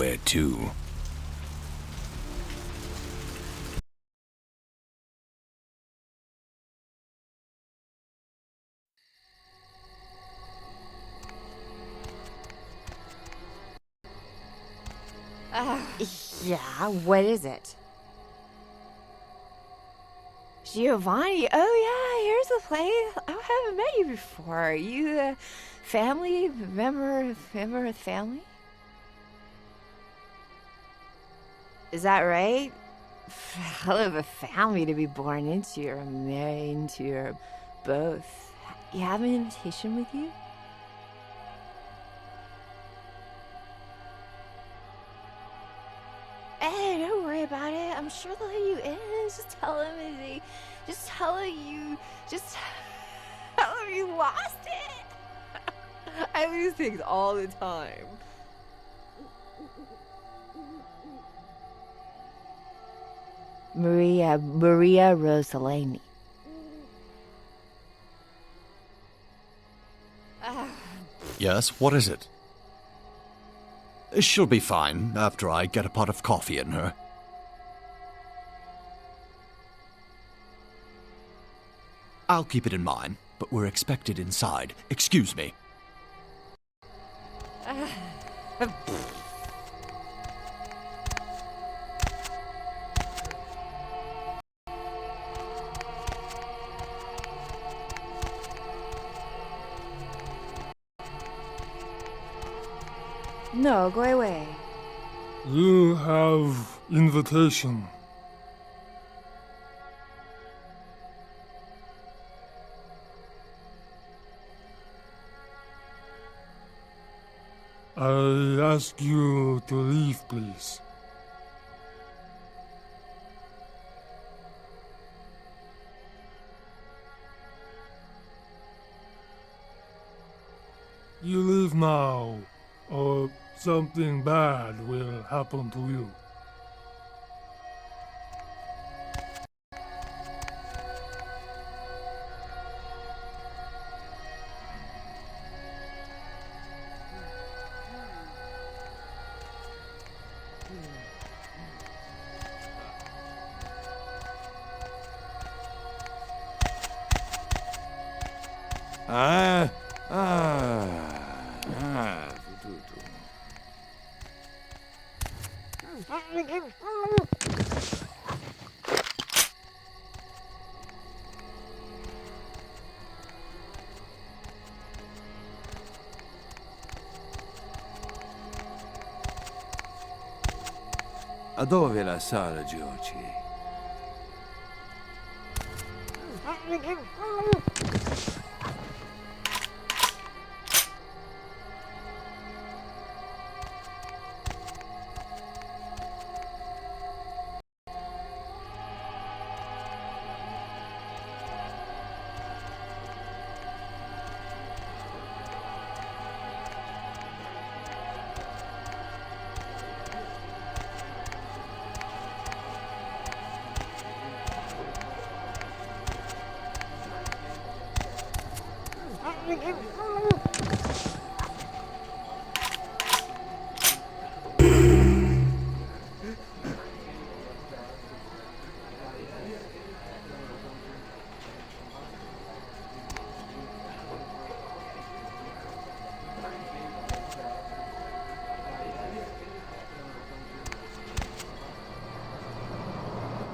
Where to? Yeah, what is it? Giovanni, oh yeah, here's the place. I haven't met you before. You, family member of family? Is that right? Hell of a family to be born into or married into or both. You have an invitation with you? Hey, don't worry about it. I'm sure they'll let you in. Just tell them just tell them you lost it. I lose things all the time. Maria Rosalini. Yes, what is it? She'll be fine after I get a pot of coffee in her. I'll keep it in mind, but we're expected inside. Excuse me. No, go away. You have invitation. I ask you to leave, please. You leave now, or something bad will happen to you. A dove la sala, Gioci?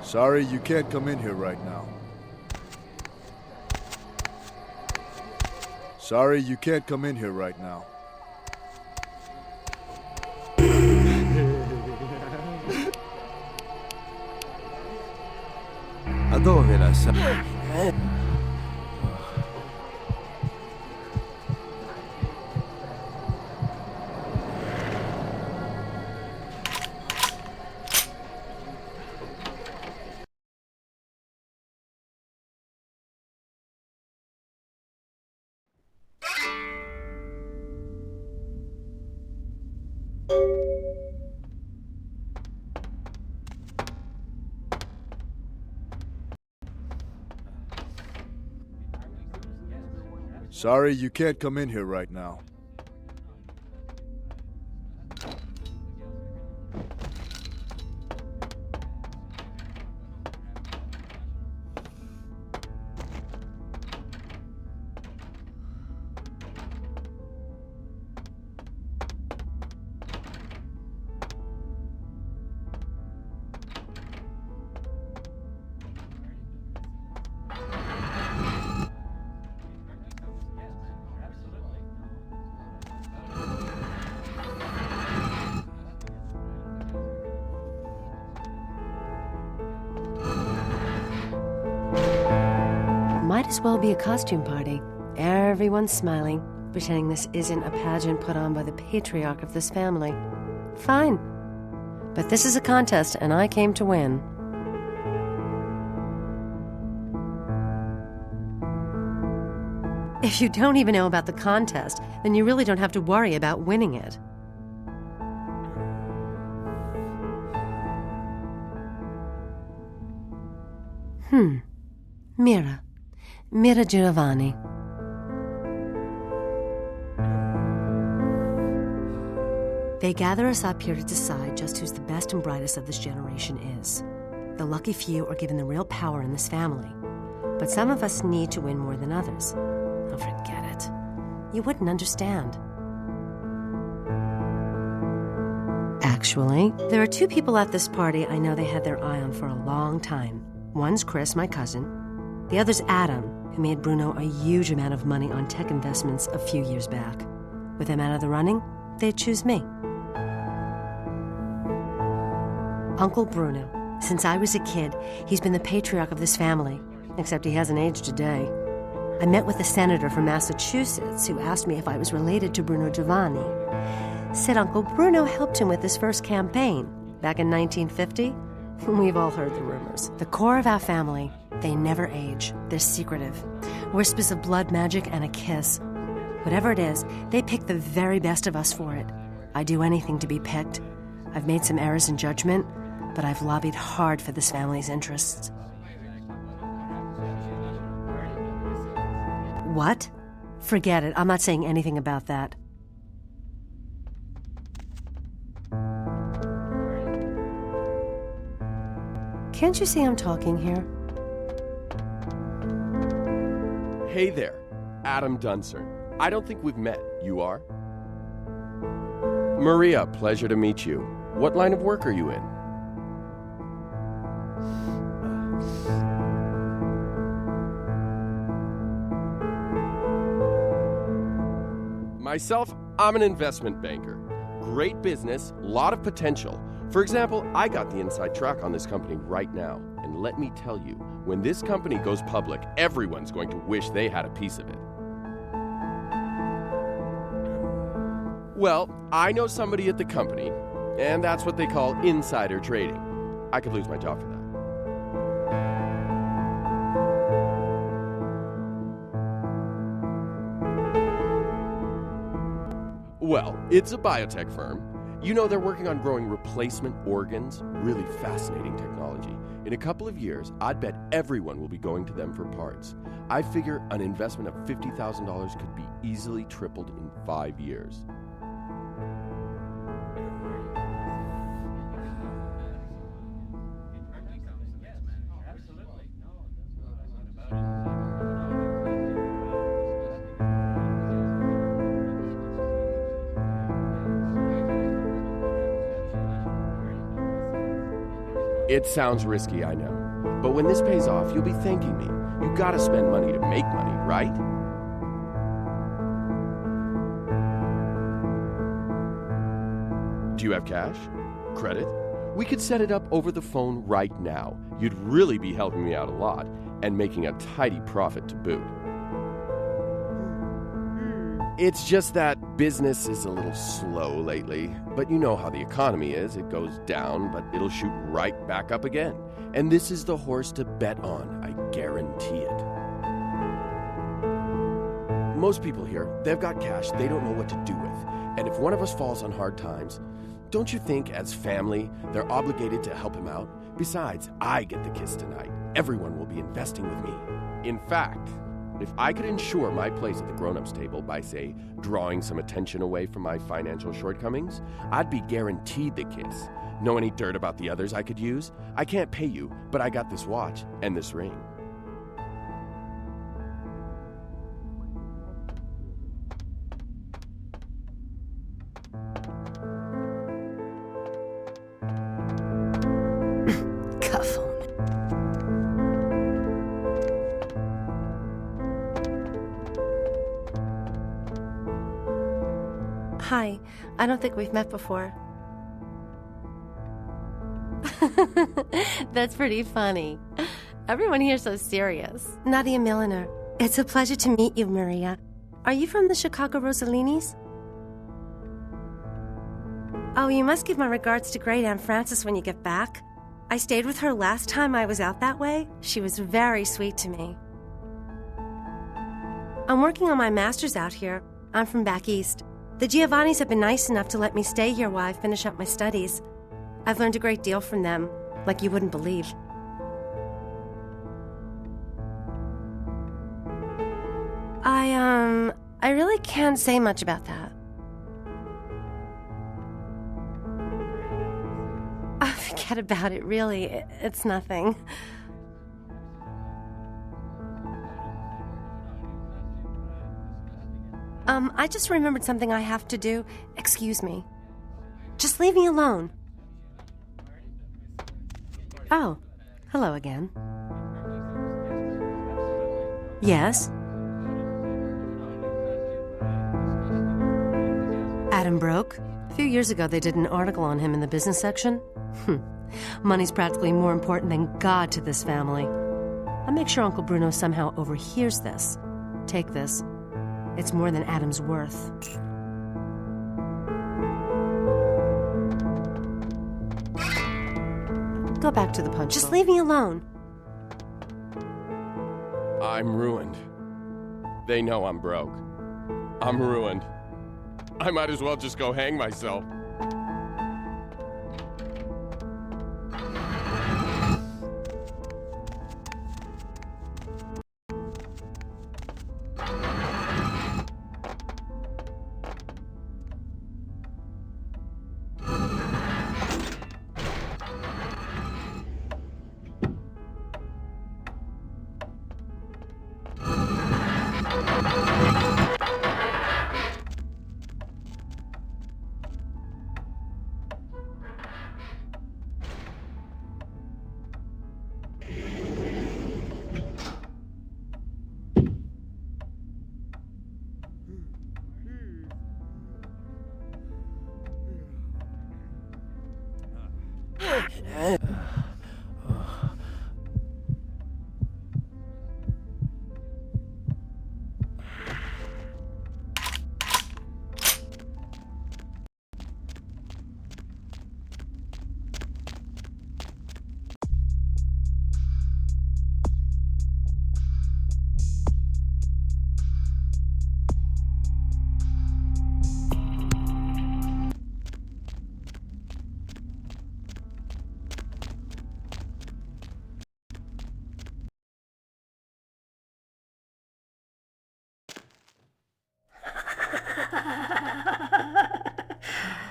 Sorry, you can't come in here right now. Sorry, you can't come in here right now. A dove la sala? Sorry, you can't come in here right now. might as well be a costume party. Everyone's smiling, pretending this isn't a pageant put on by the patriarch of this family. Fine. But this is a contest, and I came to win. If you don't even know about the contest, then you really don't have to worry about winning it. Mira Giovanni. They gather us up here to decide just who's the best and brightest of this generation is. The lucky few are given the real power in this family. But some of us need to win more than others. Oh, forget it. You wouldn't understand. Actually, there are two people at this party I know they had their eye on for a long time. One's Chris, my cousin. The other's Adam, who made Bruno a huge amount of money on tech investments a few years back. With him out of the running, they'd choose me. Uncle Bruno. Since I was a kid, he's been the patriarch of this family, except he hasn't aged a day. I met with a senator from Massachusetts who asked me if I was related to Bruno Giovanni. Said Uncle Bruno helped him with his first campaign back in 1950. We've all heard the rumors. The core of our family, they never age. They're secretive. Whispers of blood magic and a kiss. Whatever it is, they pick the very best of us for it. I'd do anything to be picked. I've made some errors in judgment, but I've lobbied hard for this family's interests. What? Forget it. I'm not saying anything about that. Can't you see I'm talking here? Hey there, Adam Dunsern. I don't think we've met. You are? Maria, pleasure to meet you. What line of work are you in? Myself, I'm an investment banker. Great business, lot of potential. For example, I got the inside track on this company right now. And let me tell you, when this company goes public, everyone's going to wish they had a piece of it. Well, I know somebody at the company, and that's what they call insider trading. I could lose my job for that. Well, it's a biotech firm. You know, they're working on growing replacement organs, really fascinating technology. In a couple of years, I'd bet everyone will be going to them for parts. I figure an investment of $50,000 could be easily tripled in 5 years. It sounds risky, I know. But when this pays off, you'll be thanking me. You gotta spend money to make money, right? Do you have cash? Credit? We could set it up over the phone right now. You'd really be helping me out a lot, and making a tidy profit to boot. It's just that business is a little slow lately, but you know how the economy is. It goes down, but it'll shoot right back up again. And this is the horse to bet on, I guarantee it. Most people here, they've got cash they don't know what to do with. And if one of us falls on hard times, don't you think as family, they're obligated to help him out? Besides, I get the kiss tonight. Everyone will be investing with me. In fact, if I could ensure my place at the grown-ups table by, say, drawing some attention away from my financial shortcomings, I'd be guaranteed the kiss. Know any dirt about the others I could use? I can't pay you, but I got this watch and this ring. Hi, I don't think we've met before. That's pretty funny. Everyone here's so serious. Nadia Milliner. It's a pleasure to meet you, Maria. Are you from the Chicago Rosallinis? Oh, you must give my regards to Great Aunt Frances when you get back. I stayed with her last time I was out that way. She was very sweet to me. I'm working on my master's out here. I'm from back east. The Giovannis have been nice enough to let me stay here while I finish up my studies. I've learned a great deal from them, like you wouldn't believe. I really can't say much about that. Oh, forget about it, really. It's nothing. I just remembered something I have to do. Excuse me. Just leave me alone. Oh, hello again. Yes? Adam broke? A few years ago, they did an article on him in the business section. Money's practically more important than God to this family. I'll make sure Uncle Bruno somehow overhears this. Take this. It's more than Adam's worth. Go back to the punch. Just leave me alone. I'm ruined. They know I'm broke. I'm ruined. I might as well just go hang myself.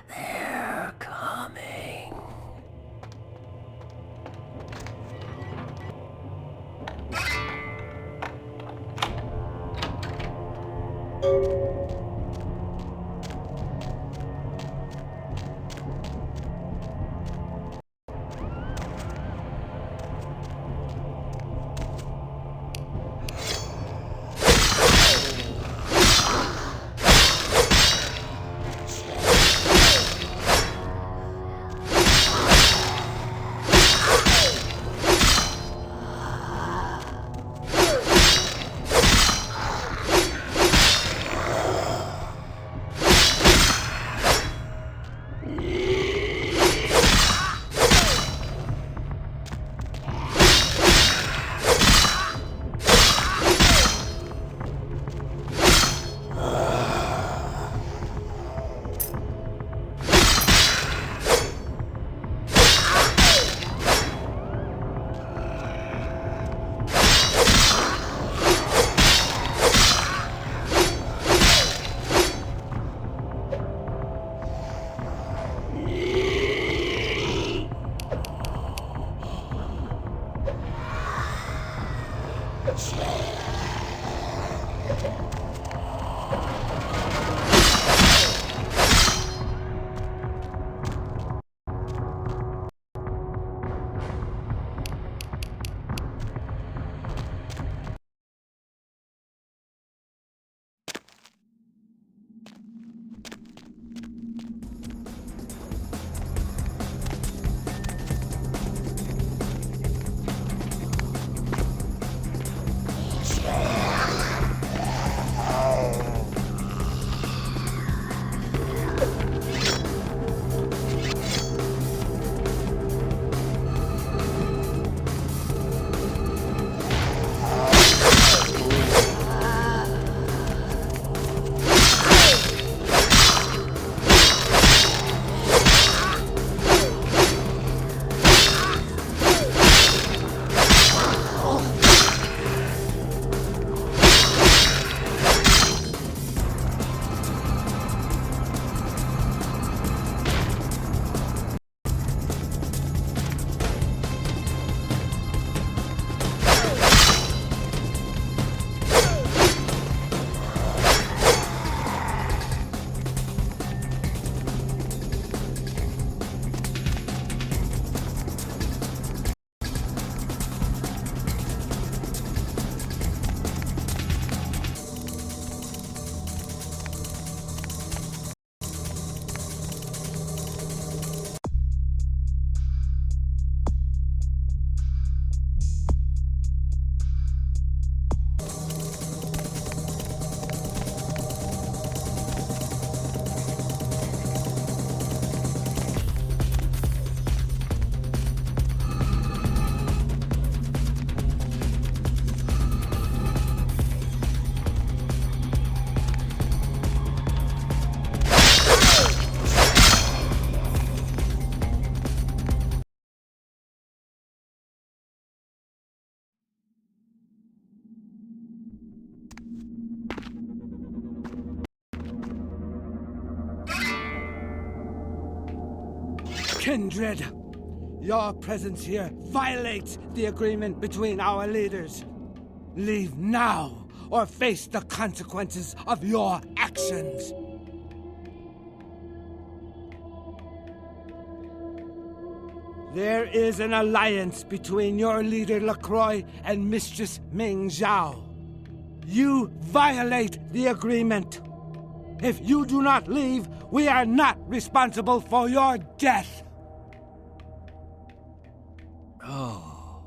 They're coming. Kindred, your presence here violates the agreement between our leaders. Leave now, or face the consequences of your actions. There is an alliance between your leader LaCroix and Mistress Ming Zhao. You violate the agreement. If you do not leave, we are not responsible for your death. Oh.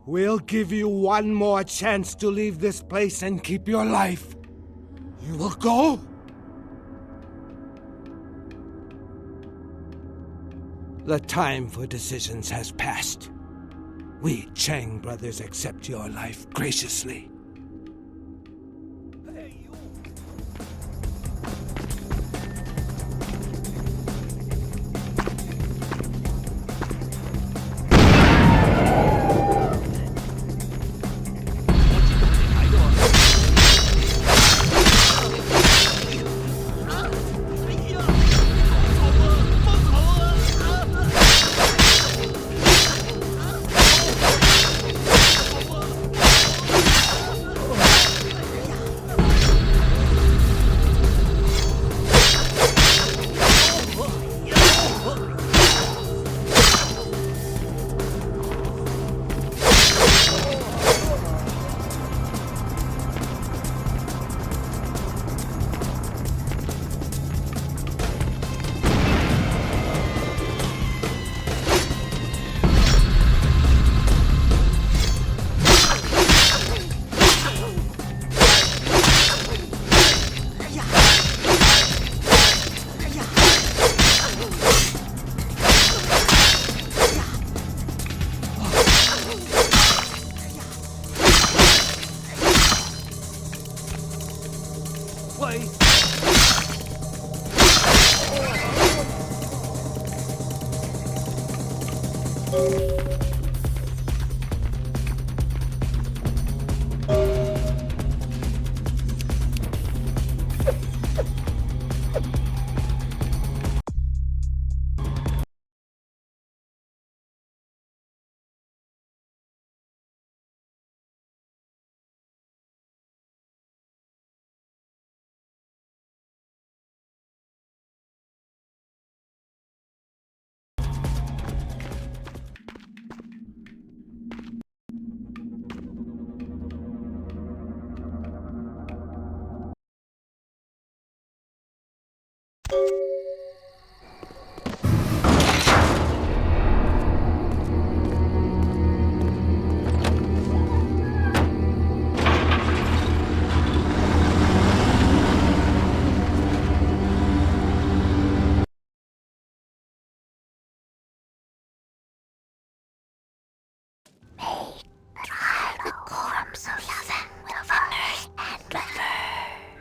We'll give you one more chance to leave this place and keep your life. You will go? The time for decisions has passed. We Chang brothers accept your life graciously.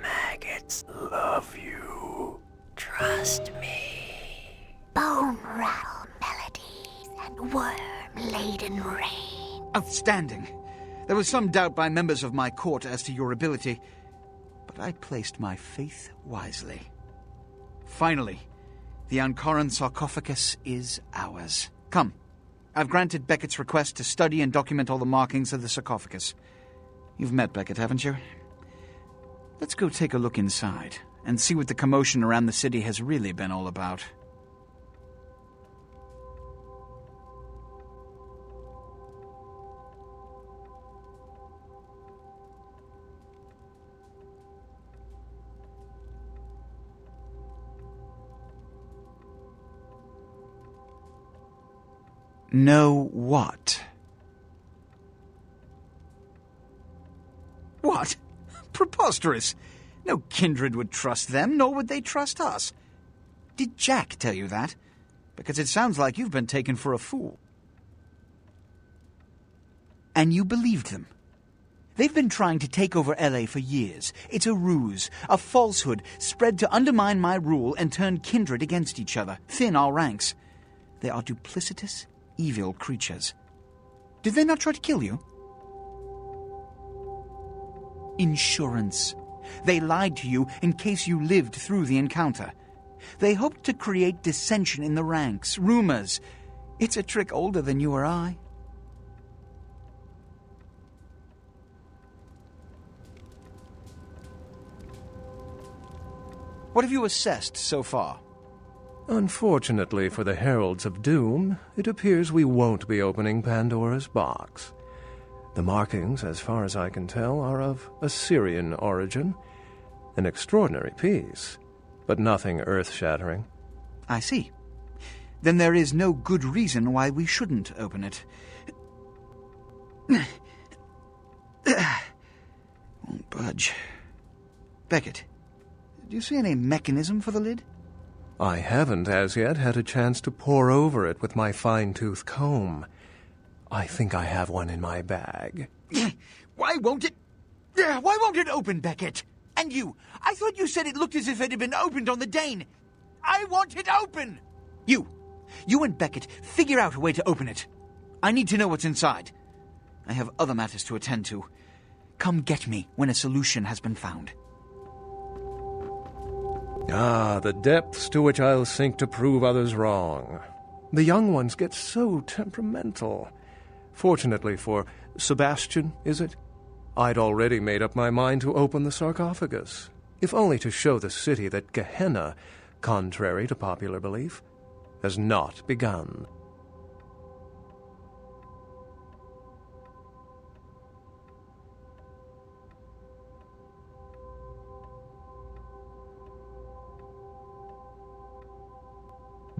Maggots love you. Trust me. Bone rattle melodies and worm-laden rain. Outstanding. There was some doubt by members of my court as to your ability, but I placed my faith wisely. Finally, the Ankaran sarcophagus is ours. Come. I've granted Beckett's request to study and document all the markings of the sarcophagus. You've met Beckett, haven't you? Let's go take a look inside and see what the commotion around the city has really been all about. Know what? What? Preposterous. No kindred would trust them, nor would they trust us. Did Jack tell you that? Because it sounds like you've been taken for a fool. And you believed them. They've been trying to take over LA for years. It's a ruse, a falsehood, spread to undermine my rule and turn kindred against each other, thin our ranks. They are duplicitous, evil creatures. Did they not try to kill you? Insurance. They lied to you in case you lived through the encounter. They hoped to create dissension in the ranks, rumors. It's a trick older than you or I. What have you assessed so far? Unfortunately for the Heralds of Doom, it appears we won't be opening Pandora's box. The markings, as far as I can tell, are of Assyrian origin. An extraordinary piece, but nothing earth-shattering. I see. Then there is no good reason why we shouldn't open it. Won't budge. Beckett, do you see any mechanism for the lid? I haven't as yet had a chance to pore over it with my fine-tooth comb. I think I have one in my bag. Why won't it open, Beckett? And you, I thought you said it looked as if it had been opened on the Dane. I want it open! You and Beckett, figure out a way to open it. I need to know what's inside. I have other matters to attend to. Come get me when a solution has been found. Ah, the depths to which I'll sink to prove others wrong. The young ones get so temperamental. Fortunately for Sebastian, is it? I'd already made up my mind to open the sarcophagus, if only to show the city that Gehenna, contrary to popular belief, has not begun.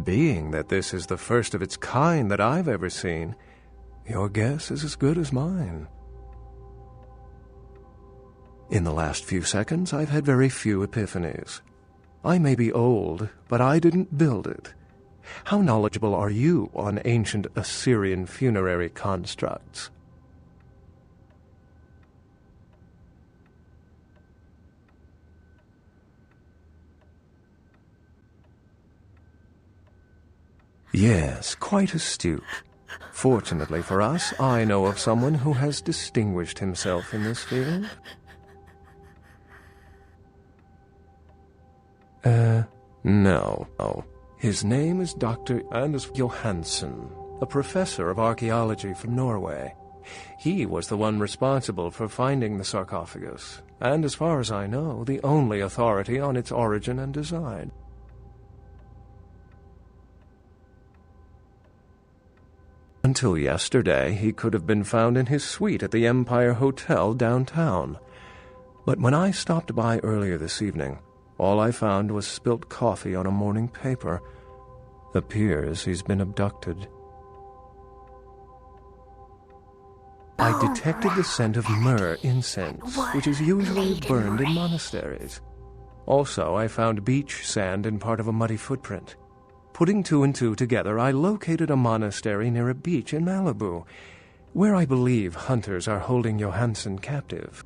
Being that this is the first of its kind that I've ever seen, your guess is as good as mine. In the last few seconds, I've had very few epiphanies. I may be old, but I didn't build it. How knowledgeable are you on ancient Assyrian funerary constructs? Yes, quite astute. Fortunately for us, I know of someone who has distinguished himself in this field. No. His name is Dr. Anders Johansen, a professor of archaeology from Norway. He was the one responsible for finding the sarcophagus, and as far as I know, the only authority on its origin and design. Until yesterday, he could have been found in his suite at the Empire Hotel downtown. But when I stopped by earlier this evening, all I found was spilt coffee on a morning paper. Appears he's been abducted. I detected the scent of myrrh incense, which is usually burned in monasteries. Also, I found beach sand in part of a muddy footprint. Putting two and two together, I located a monastery near a beach in Malibu, where I believe hunters are holding Johansen captive.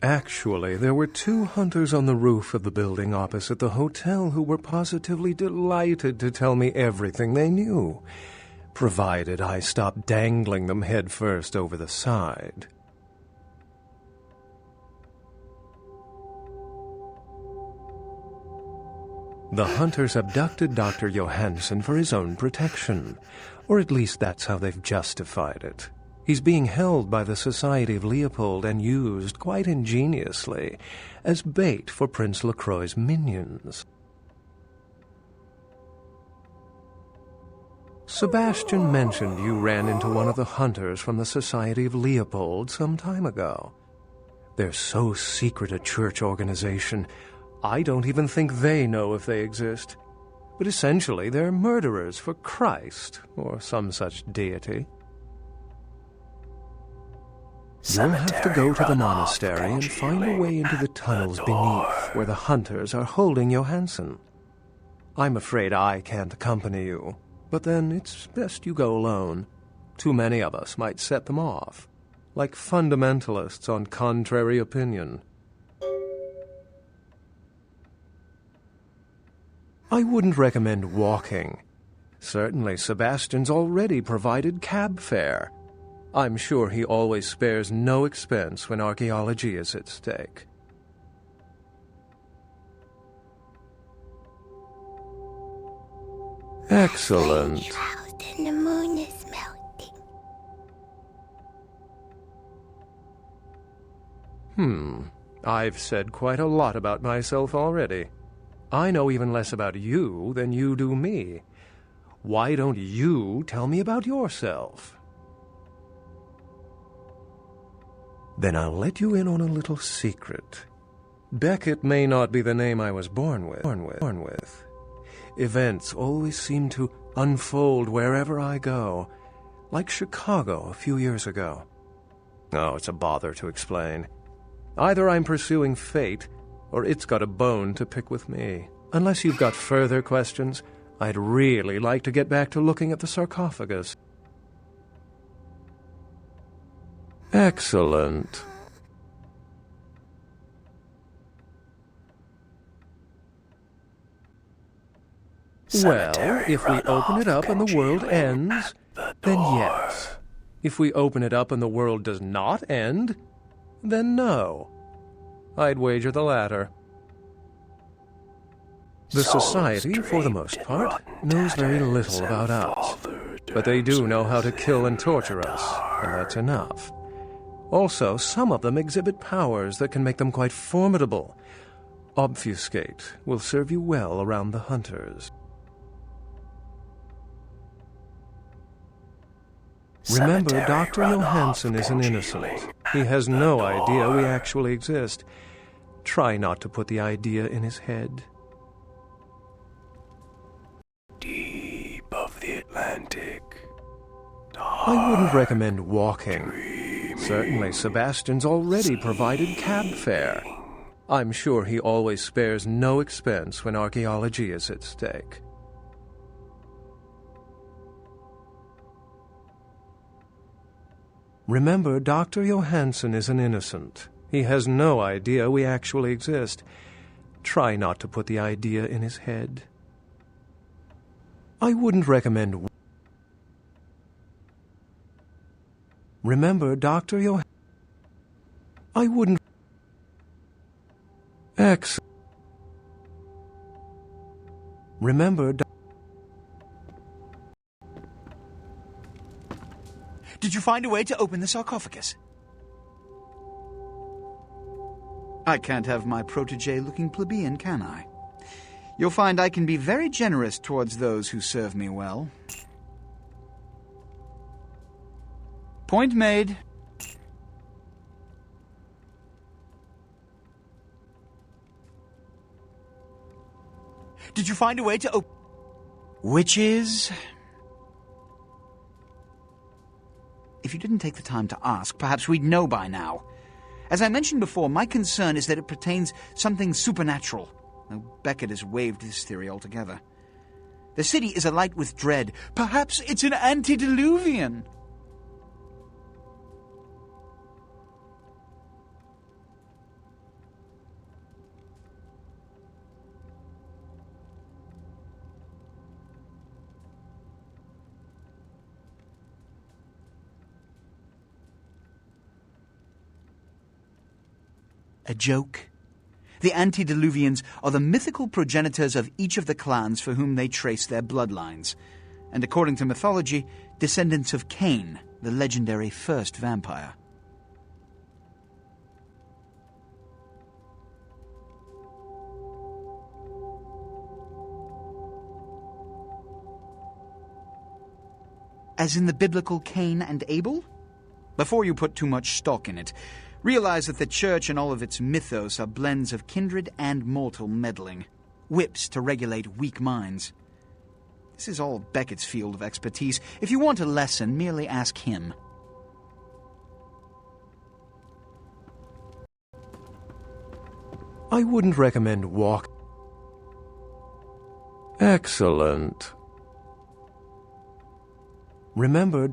Actually, there were 2 hunters on the roof of the building opposite the hotel who were positively delighted to tell me everything they knew, provided I stopped dangling them head first over the side. The hunters abducted Dr. Johansen for his own protection, or at least that's how they've justified it. He's being held by the Society of Leopold and used, quite ingeniously, as bait for Prince Lacroix's minions. Sebastian mentioned you ran into one of the hunters from the Society of Leopold some time ago. They're so secret a church organization, I don't even think they know if they exist. But essentially, they're murderers for Christ, or some such deity. You'll have to go to the monastery and find a way into the tunnels beneath where the hunters are holding Johansen. I'm afraid I can't accompany you, but then it's best you go alone. Too many of us might set them off, like fundamentalists on contrary opinion. I wouldn't recommend walking. Certainly Sebastian's already provided cab fare. I'm sure he always spares no expense when archaeology is at stake. Excellent. And the moon is melting. I've said quite a lot about myself already. I know even less about you than you do me. Why don't you tell me about yourself? Then I'll let you in on a little secret. Beckett may not be the name I was born with. Events always seem to unfold wherever I go, like Chicago a few years ago. Oh, it's a bother to explain. Either I'm pursuing fate, or it's got a bone to pick with me. Unless you've got further questions, I'd really like to get back to looking at the sarcophagus. Excellent. Well, if we open it up and the world ends, then yes. If we open it up and the world does not end, then no. I'd wager the latter. The Society, for the most part, knows very little about us, but they do know how to kill and torture us, and that's enough. Also, some of them exhibit powers that can make them quite formidable. Obfuscate will serve you well around the hunters. Remember, Dr. Johansson is an innocent. He has no idea we actually exist. Try not to put the idea in his head. Deep of the Atlantic. I wouldn't recommend walking. Certainly, Sebastian's already provided cab fare. I'm sure he always spares no expense when archaeology is at stake. Remember, Dr. Johansson is an innocent. He has no idea we actually exist. Try not to put the idea in his head. I wouldn't recommend... Remember, Dr. Johansson... I wouldn't... Remember... Did you find a way to open the sarcophagus? I can't have my protege looking plebeian, can I? You'll find I can be very generous towards those who serve me well. Point made. Did you find a way to open... Which is... If you didn't take the time to ask, perhaps we'd know by now. As I mentioned before, my concern is that it pertains something supernatural, though Beckett has waived this theory altogether. The city is alight with dread. Perhaps it's an antediluvian. A joke? The antediluvians are the mythical progenitors of each of the clans for whom they trace their bloodlines, and according to mythology, descendants of Cain, the legendary first vampire. As in the biblical Cain and Abel? Before you put too much stock in it, realize that the Church and all of its mythos are blends of kindred and mortal meddling, whips to regulate weak minds. This is all Beckett's field of expertise. If you want a lesson, merely ask him. I wouldn't recommend walk. Excellent. Remember...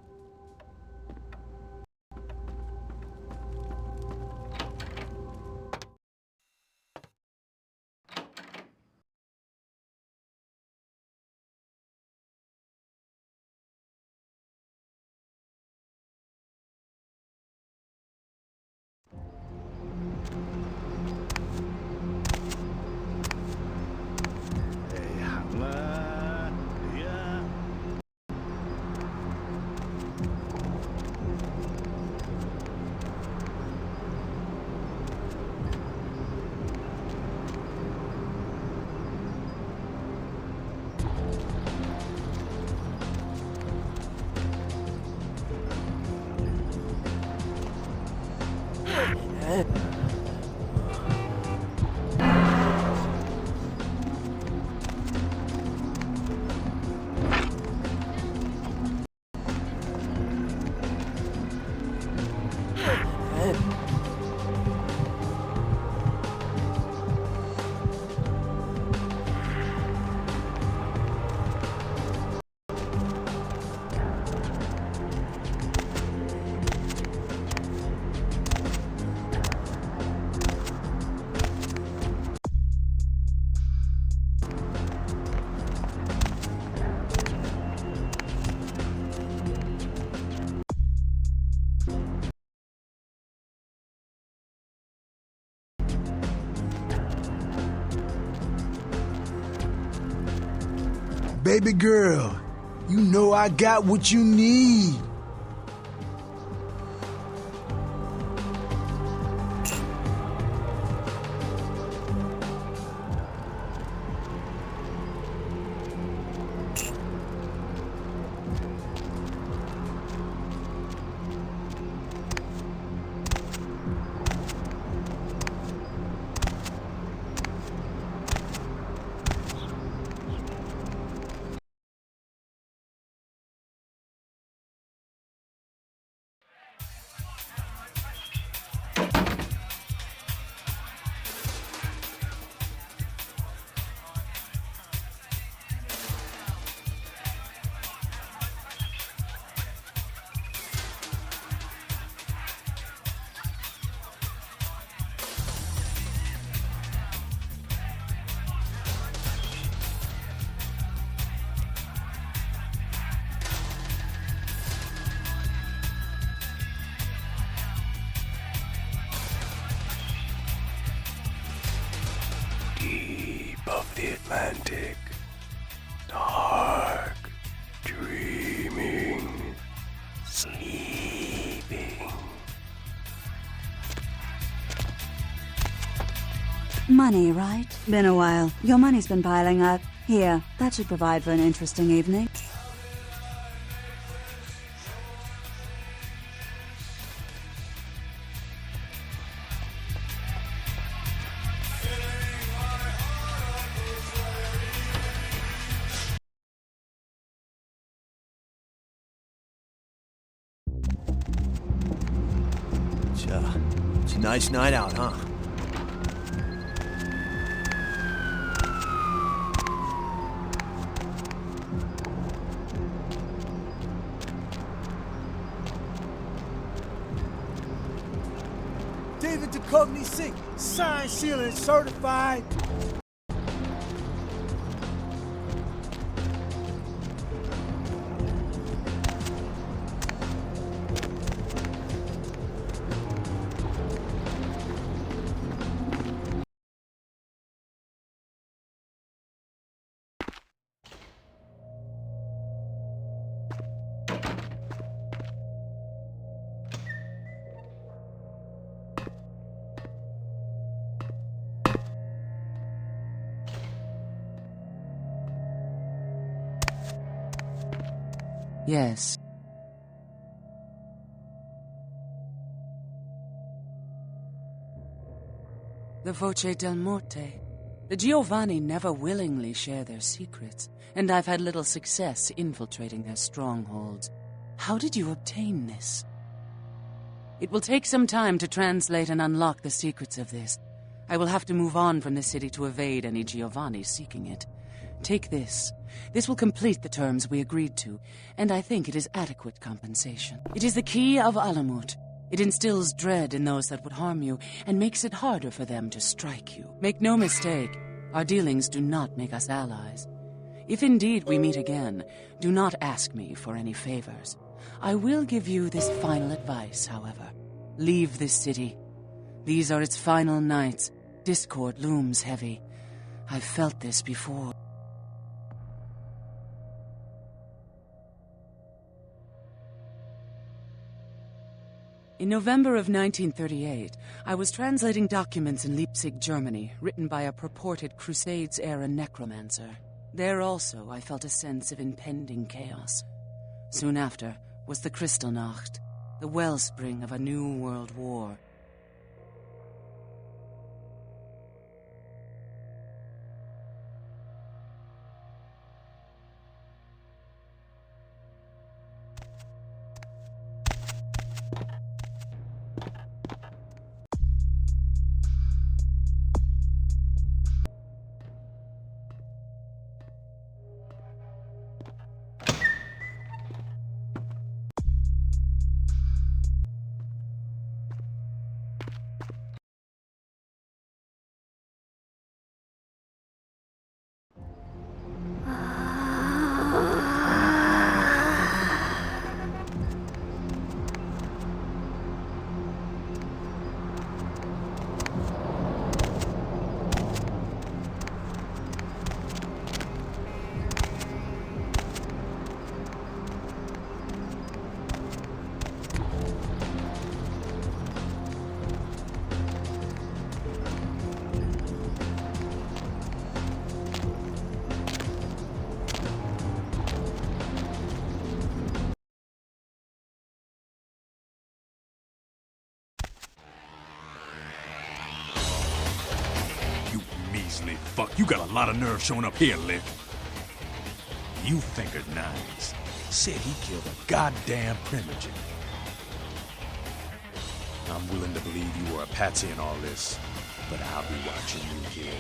Baby girl, you know I got what you need. Of the Atlantic, dark, dreaming, sleeping. Money, right? Been a while. Your money's been piling up. Here, that should provide for an interesting evening. It's a nice night out, huh? David Duchovny Sink, signed, sealed, and certified. Yes. The Voce del Morte. The Giovanni never willingly share their secrets, and I've had little success infiltrating their strongholds. How did you obtain this? It will take some time to translate and unlock the secrets of this. I will have to move on from the city to evade any Giovanni seeking it. Take this. This will complete the terms we agreed to, and I think it is adequate compensation. It is the key of Alamut. It instills dread in those that would harm you, and makes it harder for them to strike you. Make no mistake, our dealings do not make us allies. If indeed we meet again, do not ask me for any favors. I will give you this final advice, however. Leave this city. These are its final nights. Discord looms heavy. I've felt this before. In November of 1938, I was translating documents in Leipzig, Germany, written by a purported Crusades-era necromancer. There also I felt a sense of impending chaos. Soon after was the Kristallnacht, the wellspring of a new world war. Fuck, you got a lot of nerve showing up here, Lick. You fingered Nines. Said he killed a goddamn primogen. I'm willing to believe you were a patsy in all this, but I'll be watching you, kid.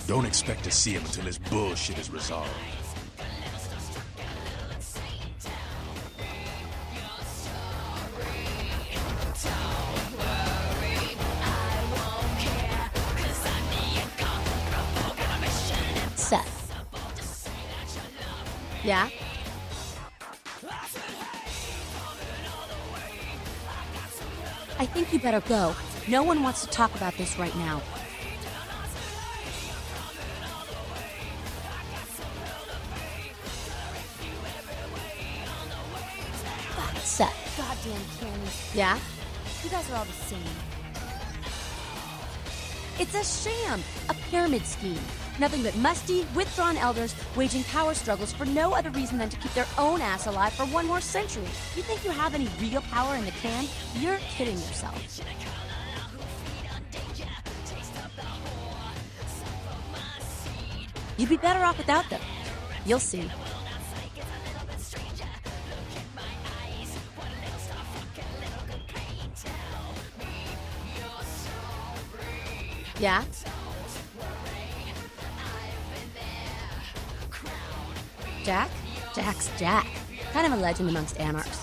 Don't expect to see him until his bullshit is resolved. Yeah? I think you better go. No one wants to talk about this right now. Seth. Goddamn Canny. Yeah? You guys are all the same. It's a sham! A pyramid scheme. Nothing but musty, withdrawn elders waging power struggles for no other reason than to keep their own ass alive for one more century. You think you have any real power in the can? You're kidding yourself. You'd be better off without them. You'll see. Yeah? Jack? Jack's Jack. Kind of a legend amongst anarchs.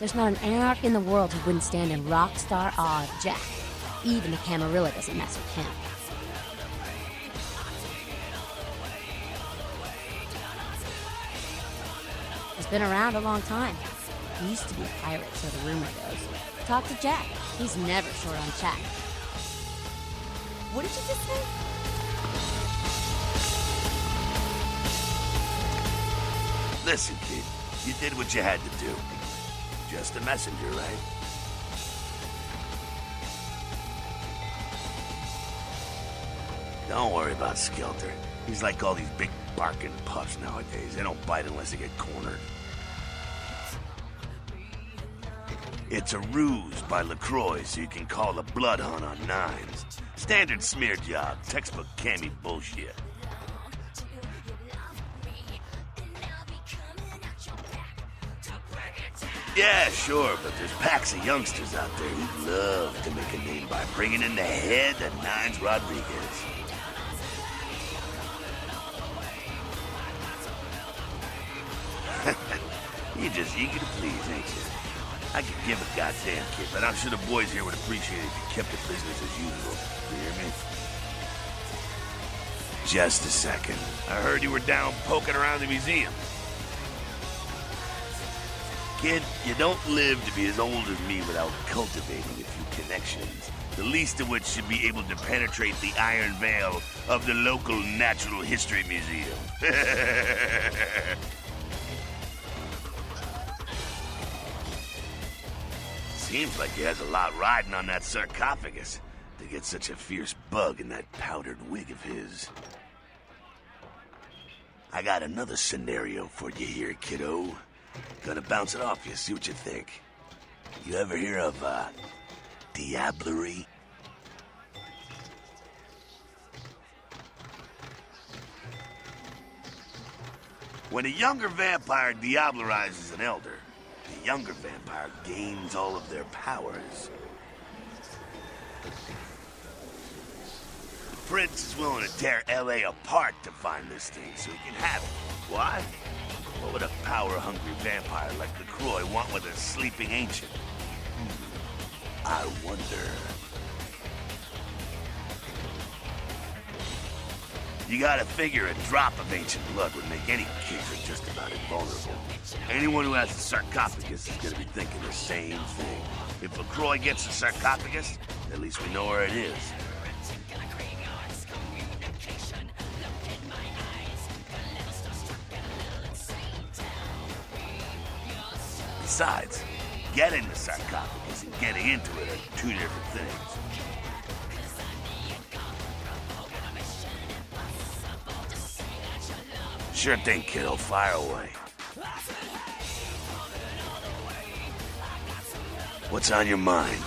There's not an anarch in the world who wouldn't stand in rock star awe of Jack. Even the Camarilla doesn't mess with him. He's been around a long time. He used to be a pirate, so the rumor goes. Talk to Jack. He's never short on chat. What did you just say? Listen, kid, you did what you had to do. Just a messenger, right? Don't worry about Skelter. He's like all these big barking pups nowadays. They don't bite unless they get cornered. It's a ruse by LaCroix so you can call the blood hunt on Nines. Standard smear job, textbook cammy bullshit. Yeah, sure, but there's packs of youngsters out there who'd love to make a name by bringing in the head of Nines Rodriguez. You're just eager to please, ain't you? I could give a goddamn kid, but I'm sure the boys here would appreciate it if you kept the business as usual. You hear me? Just a second. I heard you were down poking around the museum. Kid, you don't live to be as old as me without cultivating a few connections, the least of which should be able to penetrate the iron veil of the local Natural History Museum. Seems like he has a lot riding on that sarcophagus to get such a fierce bug in that powdered wig of his. I got another scenario for you here, kiddo. Gonna bounce it off you, see what you think. You ever hear of, diablerie? When a younger vampire diablerizes an elder, the younger vampire gains all of their powers. The prince is willing to tear L.A. apart to find this thing so he can have it. Why? What would a power-hungry vampire like LaCroix want with a sleeping ancient? I wonder. You gotta figure a drop of ancient blood would make any keeper just about invulnerable. Anyone who has a sarcophagus is gonna be thinking the same thing. If LaCroix gets a sarcophagus, at least we know where it is. Besides, getting the sarcophagus and getting into it are two different things. Sure thing, kiddo. Fire away. What's on your mind?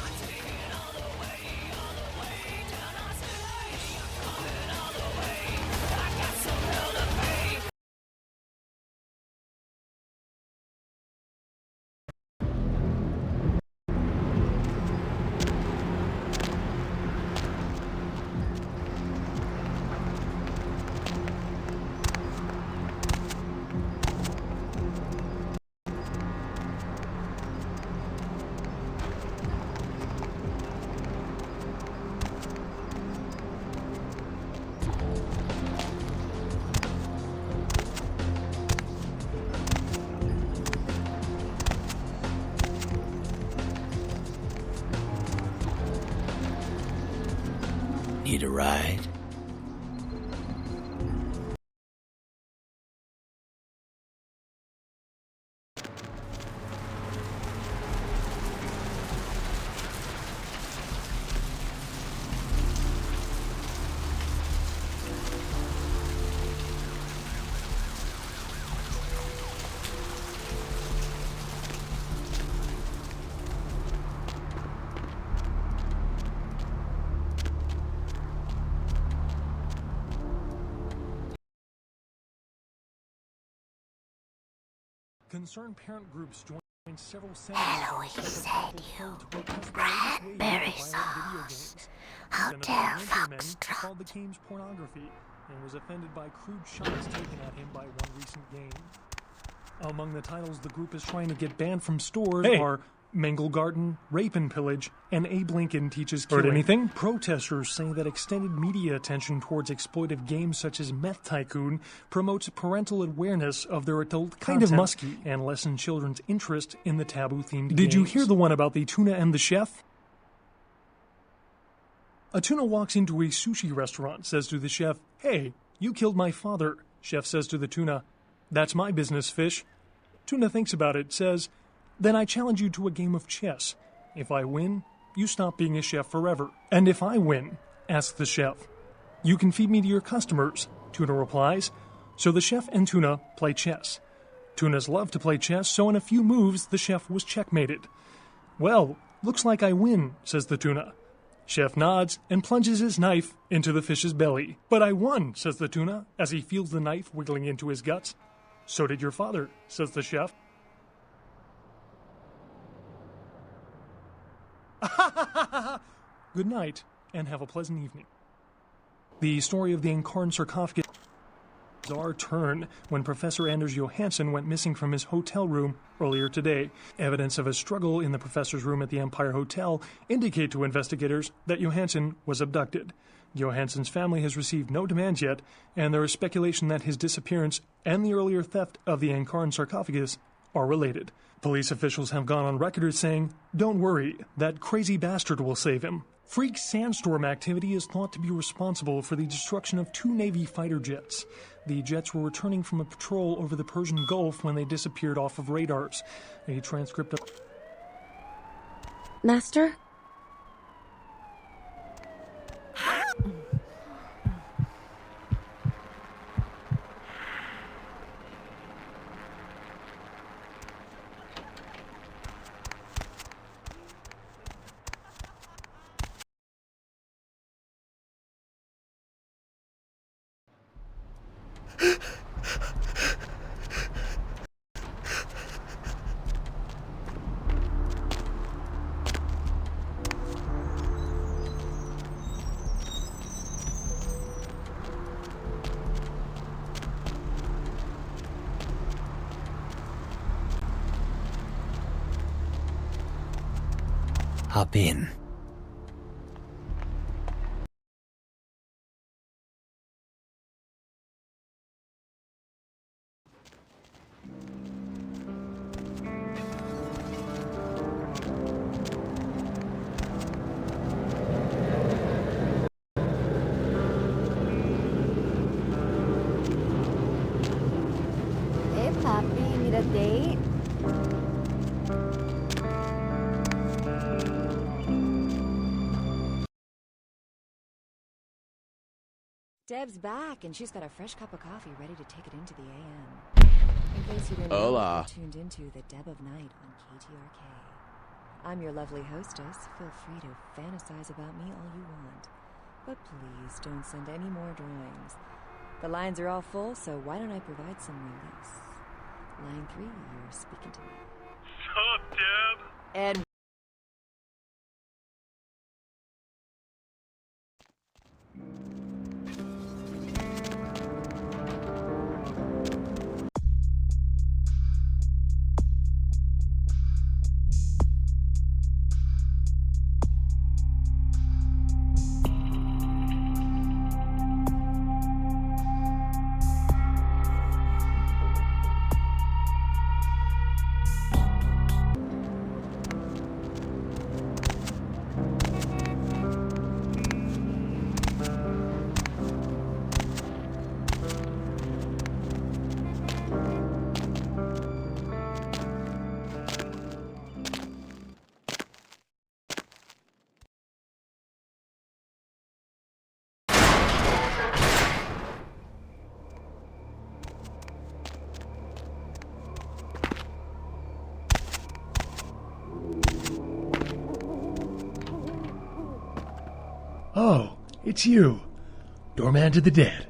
Need a ride? Concerned parent groups joined several Hello, he said you. Bradbury sauce. Hotel Foxtrot. Called the game's pornography and was offended by crude shots taken at him by one recent game. Among the titles the group is trying to get banned from stores are Mangle Garden, Rape and Pillage, and Abe Lincoln Teaches Killing. Heard anything? Protesters say that extended media attention towards exploitive games such as Meth Tycoon promotes parental awareness of their adult Kind content of musky. and lessens children's interest in the taboo-themed games. Did you hear the one about the tuna and the chef? A tuna walks into a sushi restaurant, says to the chef, "Hey, you killed my father." Chef says to the tuna, "That's my business, fish." Tuna thinks about it, says, "Then I challenge you to a game of chess. If I win, you stop being a chef forever. And if I win," asks the chef, "you can feed me to your customers," Tuna replies. So the chef and Tuna play chess. Tunas love to play chess, so in a few moves, the chef was checkmated. "Well, looks like I win," says the tuna. Chef nods and plunges his knife into the fish's belly. "But I won," says the tuna, as he feels the knife wiggling into his guts. "So did your father," says the chef. Good night, and have a pleasant evening. The story of the Ankaran sarcophagus bizarre turn when Professor Anders Johansson went missing from his hotel room earlier today. Evidence of a struggle in the professor's room at the Empire Hotel indicate to investigators that Johansson was abducted. Johansson's family has received no demands yet, and there is speculation that his disappearance and the earlier theft of the Ankaran sarcophagus are related. Police officials have gone on record as saying, "Don't worry, that crazy bastard will save him." Freak sandstorm activity is thought to be responsible for the destruction of 2 Navy fighter jets. The jets were returning from a patrol over the Persian Gulf when they disappeared off of radars. A transcript of Master? Hop in. Hey, Poppy, you need a date? Deb's back, and she's got a fresh cup of coffee ready to take it into the AM. In case you didn't know what Hola. you're tuned into the Deb of Night on KTRK. I'm your lovely hostess. Feel free to fantasize about me all you want. But please don't send any more drawings. The lines are all full, so why don't I provide some release? Line 3, you're speaking to me. Sup, Deb? And Oh, it's you. Doorman to the dead.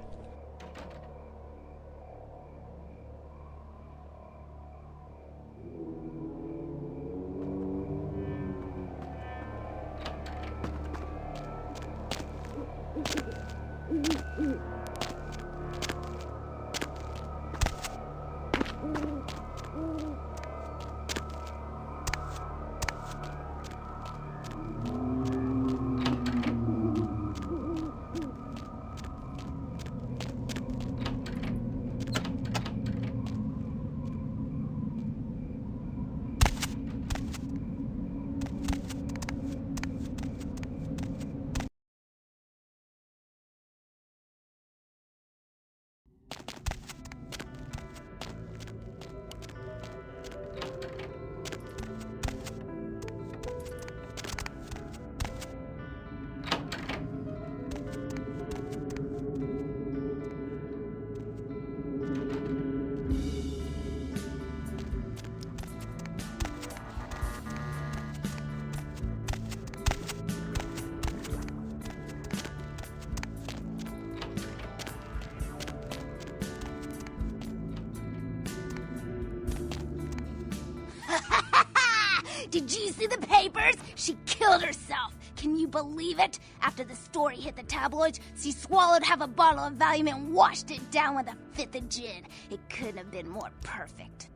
Did you see the papers? She killed herself. Can you believe it? After the story hit the tabloids, she swallowed half a bottle of Valium and washed it down with a fifth of gin. It couldn't have been more perfect.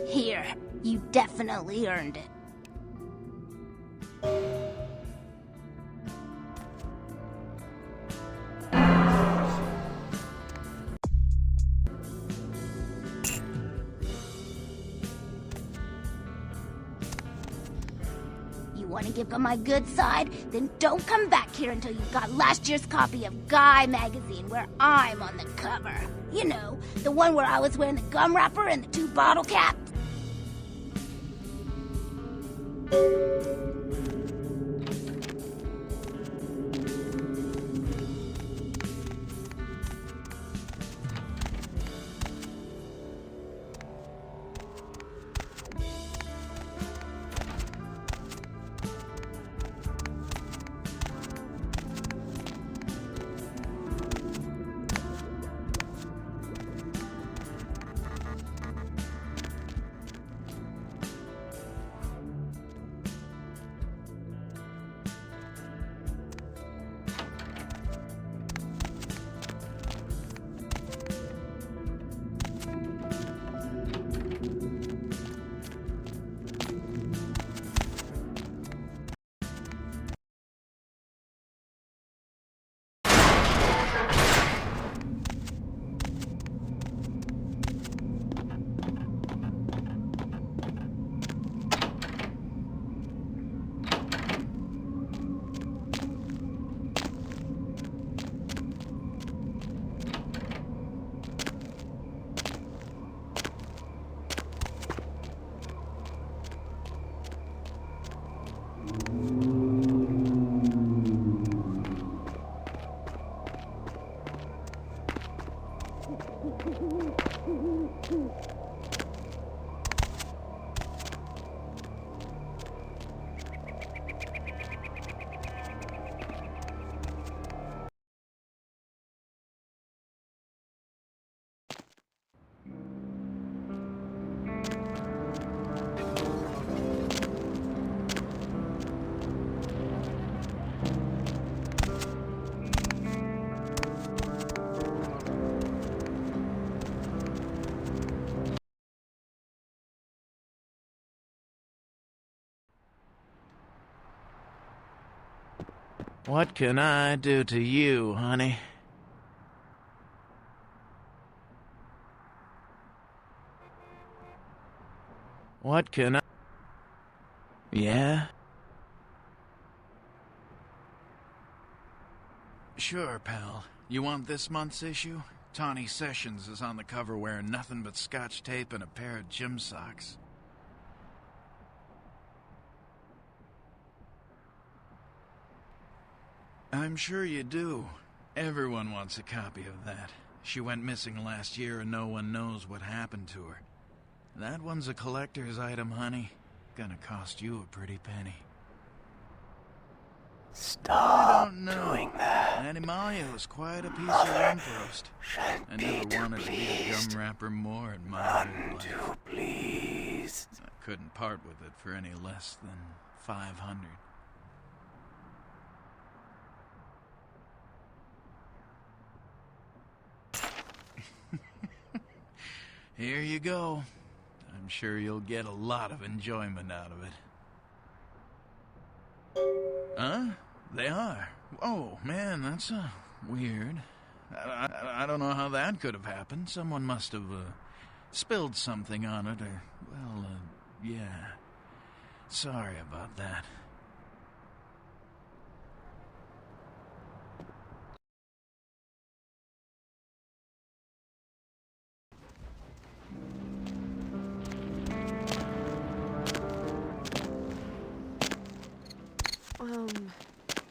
Here, you definitely earned it. Want to get on my good side? Then don't come back here until you've got last year's copy of Guy magazine where I'm on the cover. You know, the one where I was wearing the gum wrapper and the 2 bottle caps. What can I do to you, honey? What can I... Yeah? Sure, pal. You want this month's issue? Tawny Sessions is on the cover wearing nothing but scotch tape and a pair of gym socks. I'm sure you do. Everyone wants a copy of that. She went missing last year and no one knows what happened to her. That one's a collector's item, honey. Gonna cost you a pretty penny. Stop I don't know. doing that. Animalio's quite a piece of rump roast. I never wanted to be a gum wrapper more in my whole life. Too pleased. I couldn't part with it for any less than 500. Here you go. I'm sure you'll get a lot of enjoyment out of it. Huh? They are? Oh, man, that's weird. I don't know how that could have happened. Someone must have spilled something on it, or, well, yeah. Sorry about that.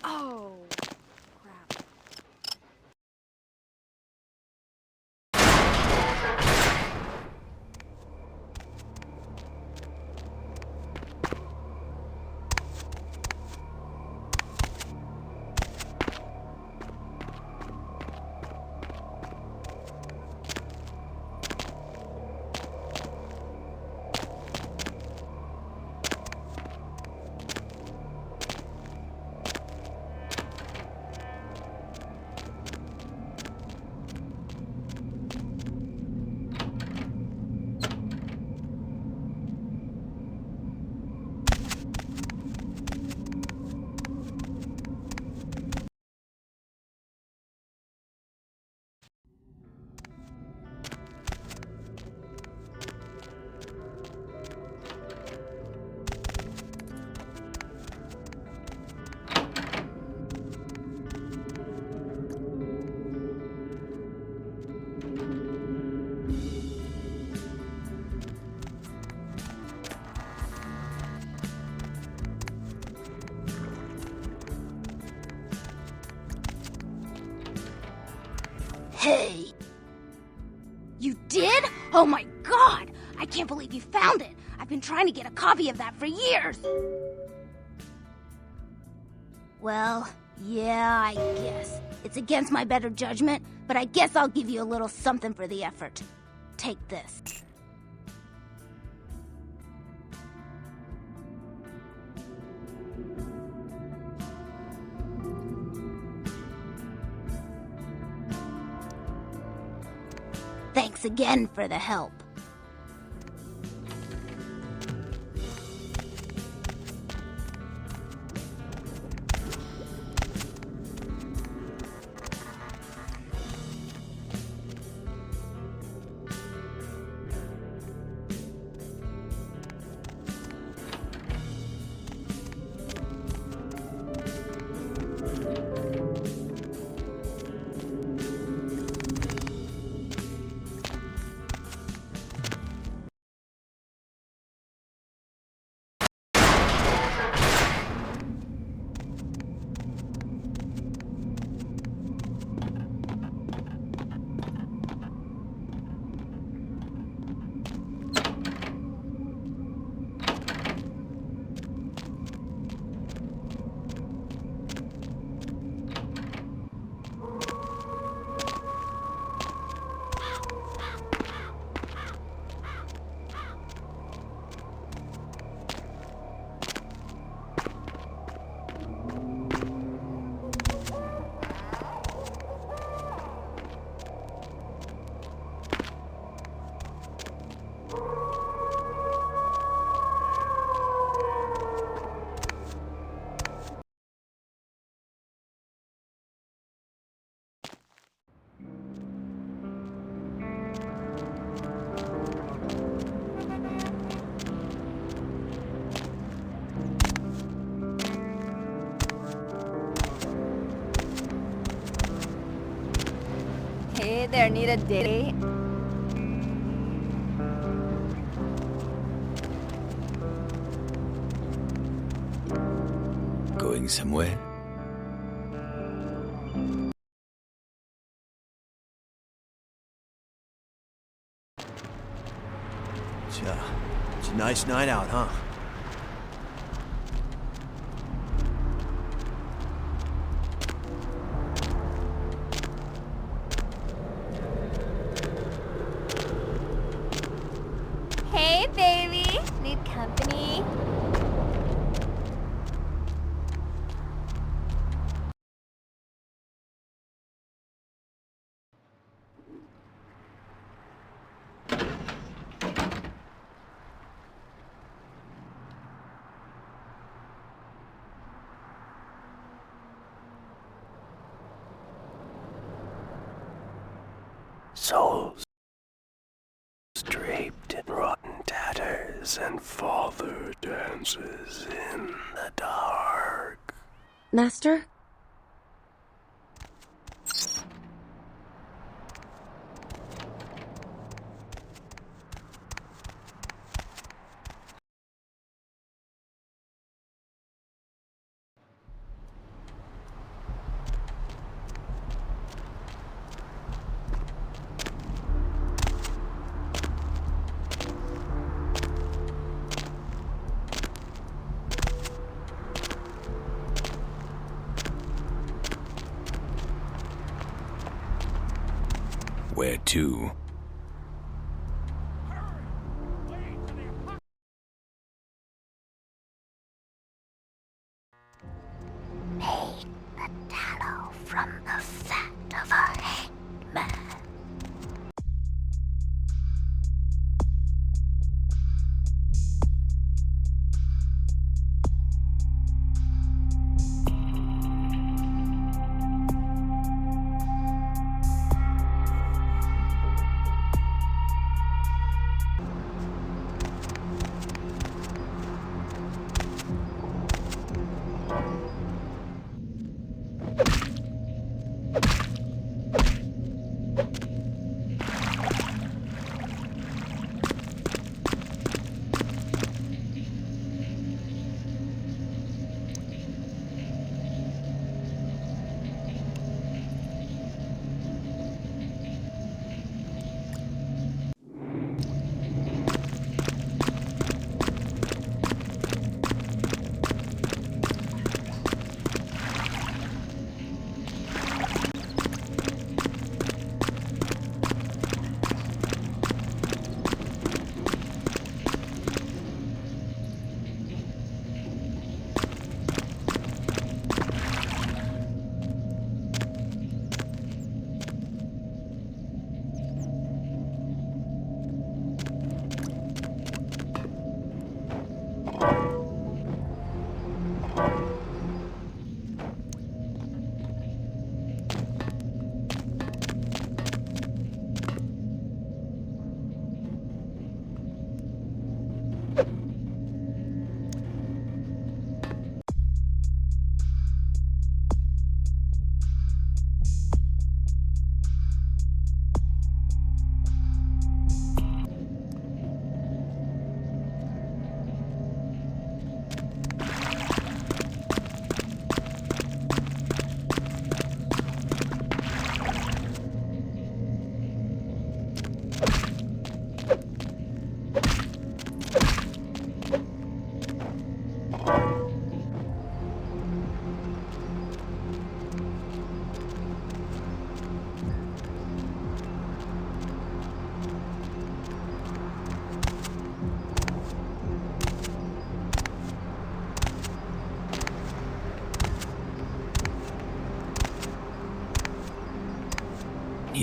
Oh, crap. Hey! You did? Oh my god! I can't believe you found it! I've been trying to get a copy of that for years! Well, yeah, I guess. It's against my better judgment, but I guess I'll give you a little something for the effort. Take this. Thanks again for the help. Hey there, need a date? Going somewhere? It's a nice night out, huh? Hey, baby! Need company? Souls draped in rotten tatters, and father dances in the dark. Master? Where to? Made the tallow from the fat of a hanged man.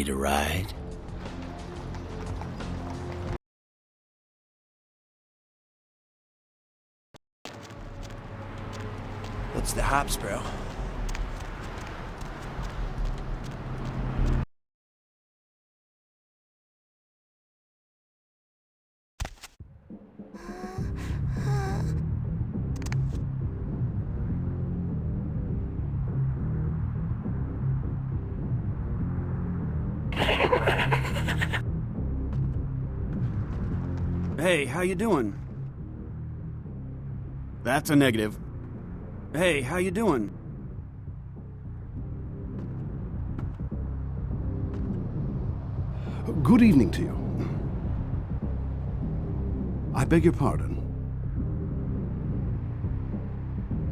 Need a ride? What's the hops, bro? Hey, how you doing? That's a negative. Hey, how you doing? Good evening to you. I beg your pardon.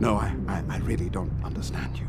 No, I really don't understand you.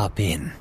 Hop in.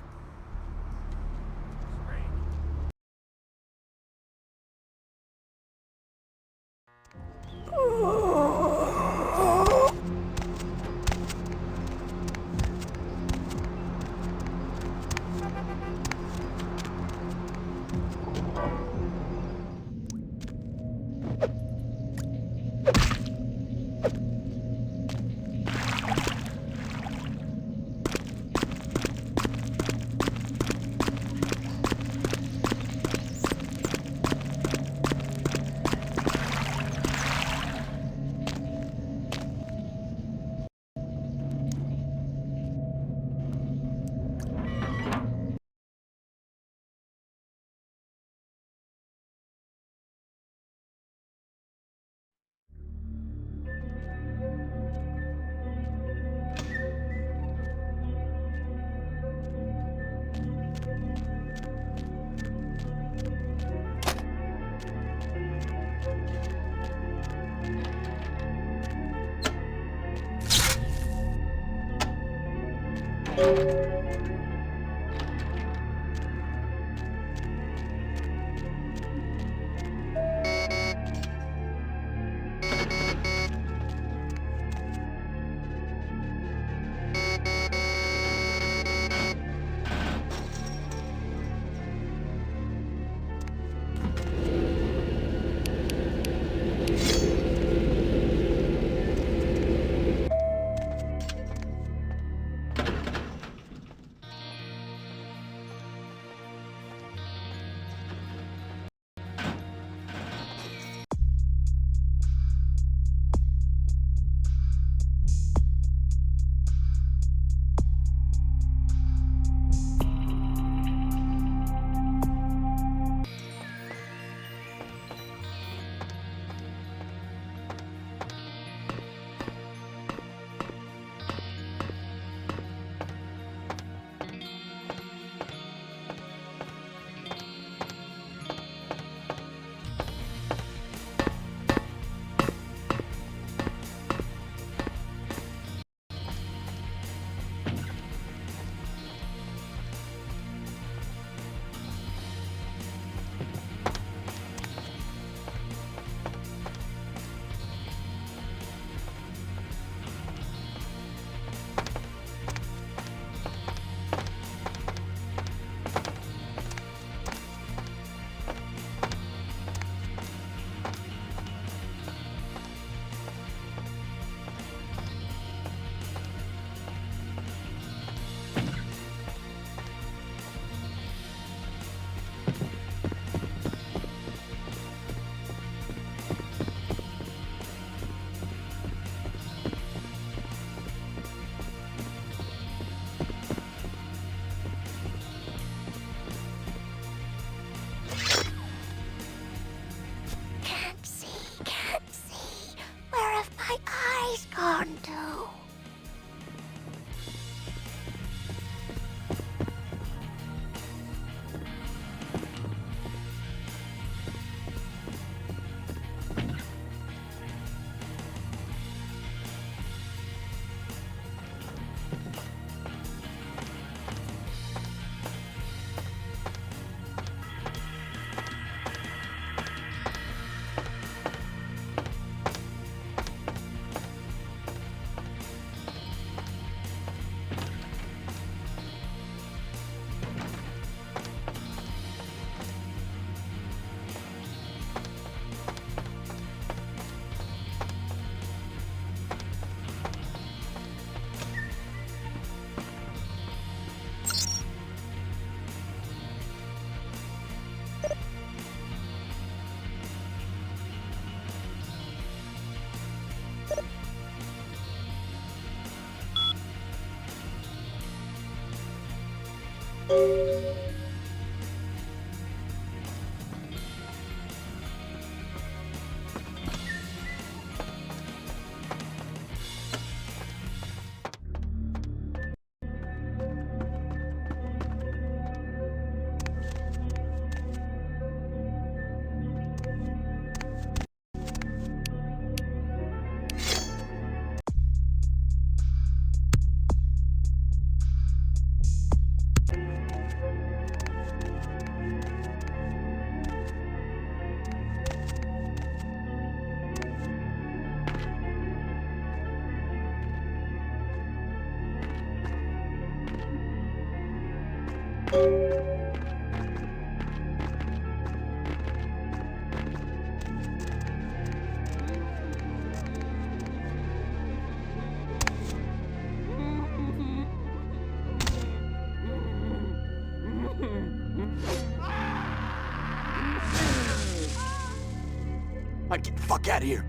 Get the fuck out of here.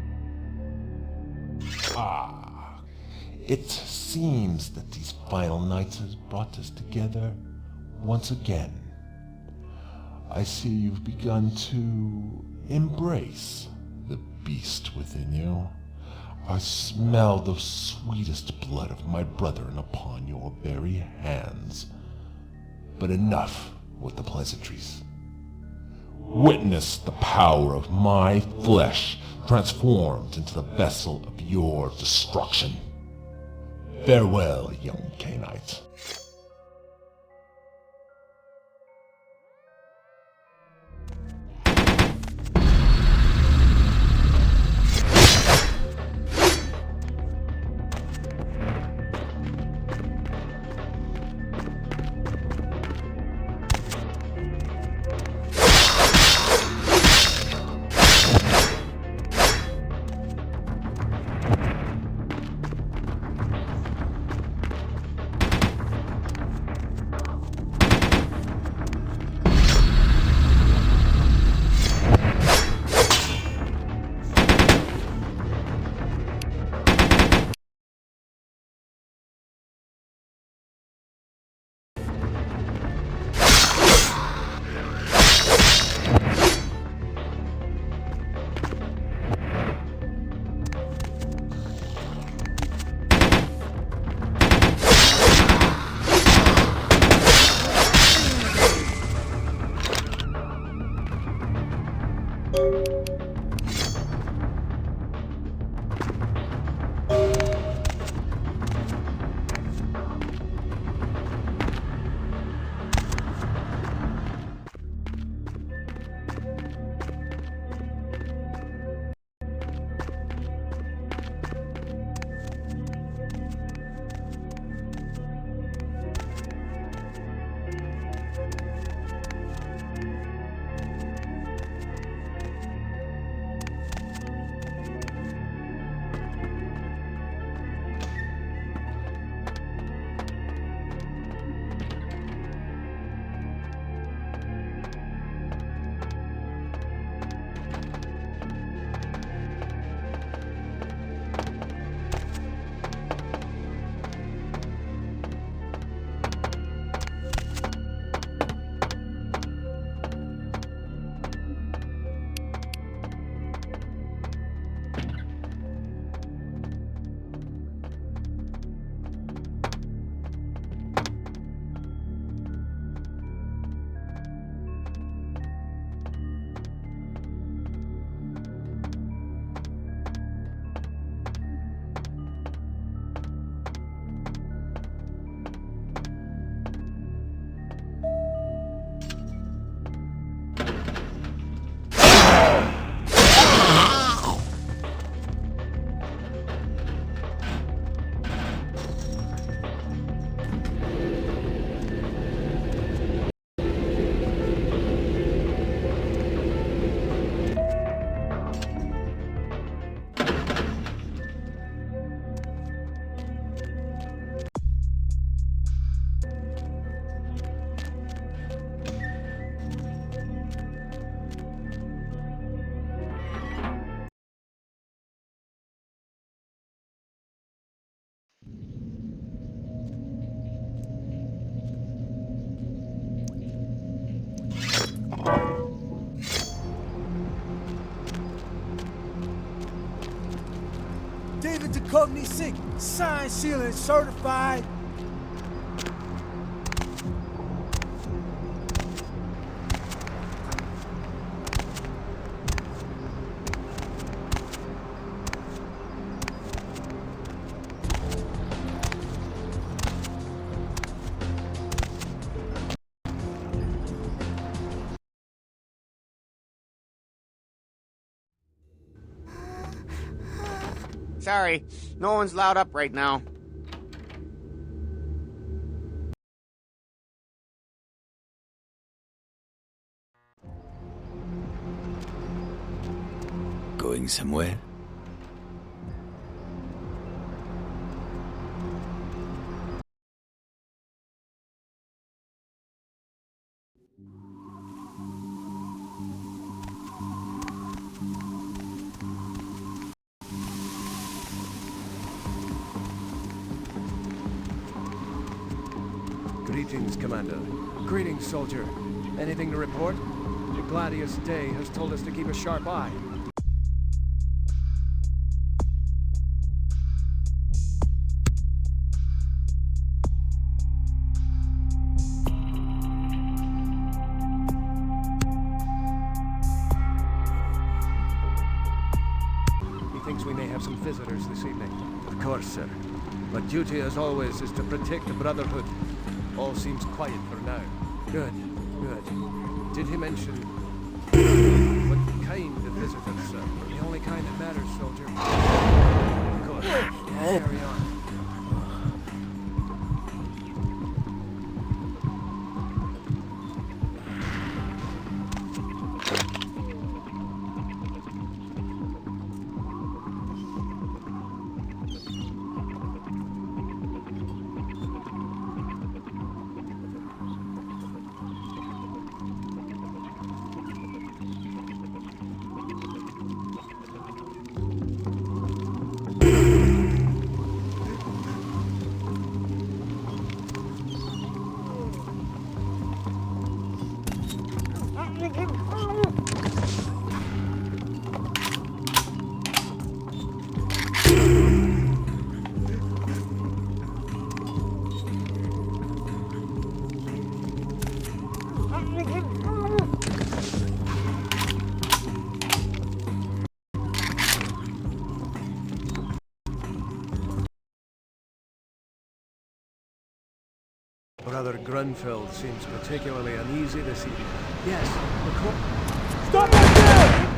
Ah, it seems that these final nights has brought us together once again. I see you've begun to embrace the beast within you. I smell the sweetest blood of my brethren upon your very hands. But enough with the pleasantries. Witness the power of my flesh transformed into the vessel of your destruction. Farewell, young Cainite. to Cognisic. Signed, sealed, and certified. Sorry, no one's loud up right now. Going somewhere? Greetings, Commander. Greetings, soldier. Anything to report? The Gladius Day has told us to keep a sharp eye. He thinks we may have some visitors this evening. Of course, sir. My duty, as always, is to protect the Brotherhood. All seems quiet for now. Good, good. Did he mention what kind of visitors, sir? The only kind that matters, soldier. Of course. Carry on. Brother Grunfeld seems particularly uneasy this evening. Yes, Stop right there!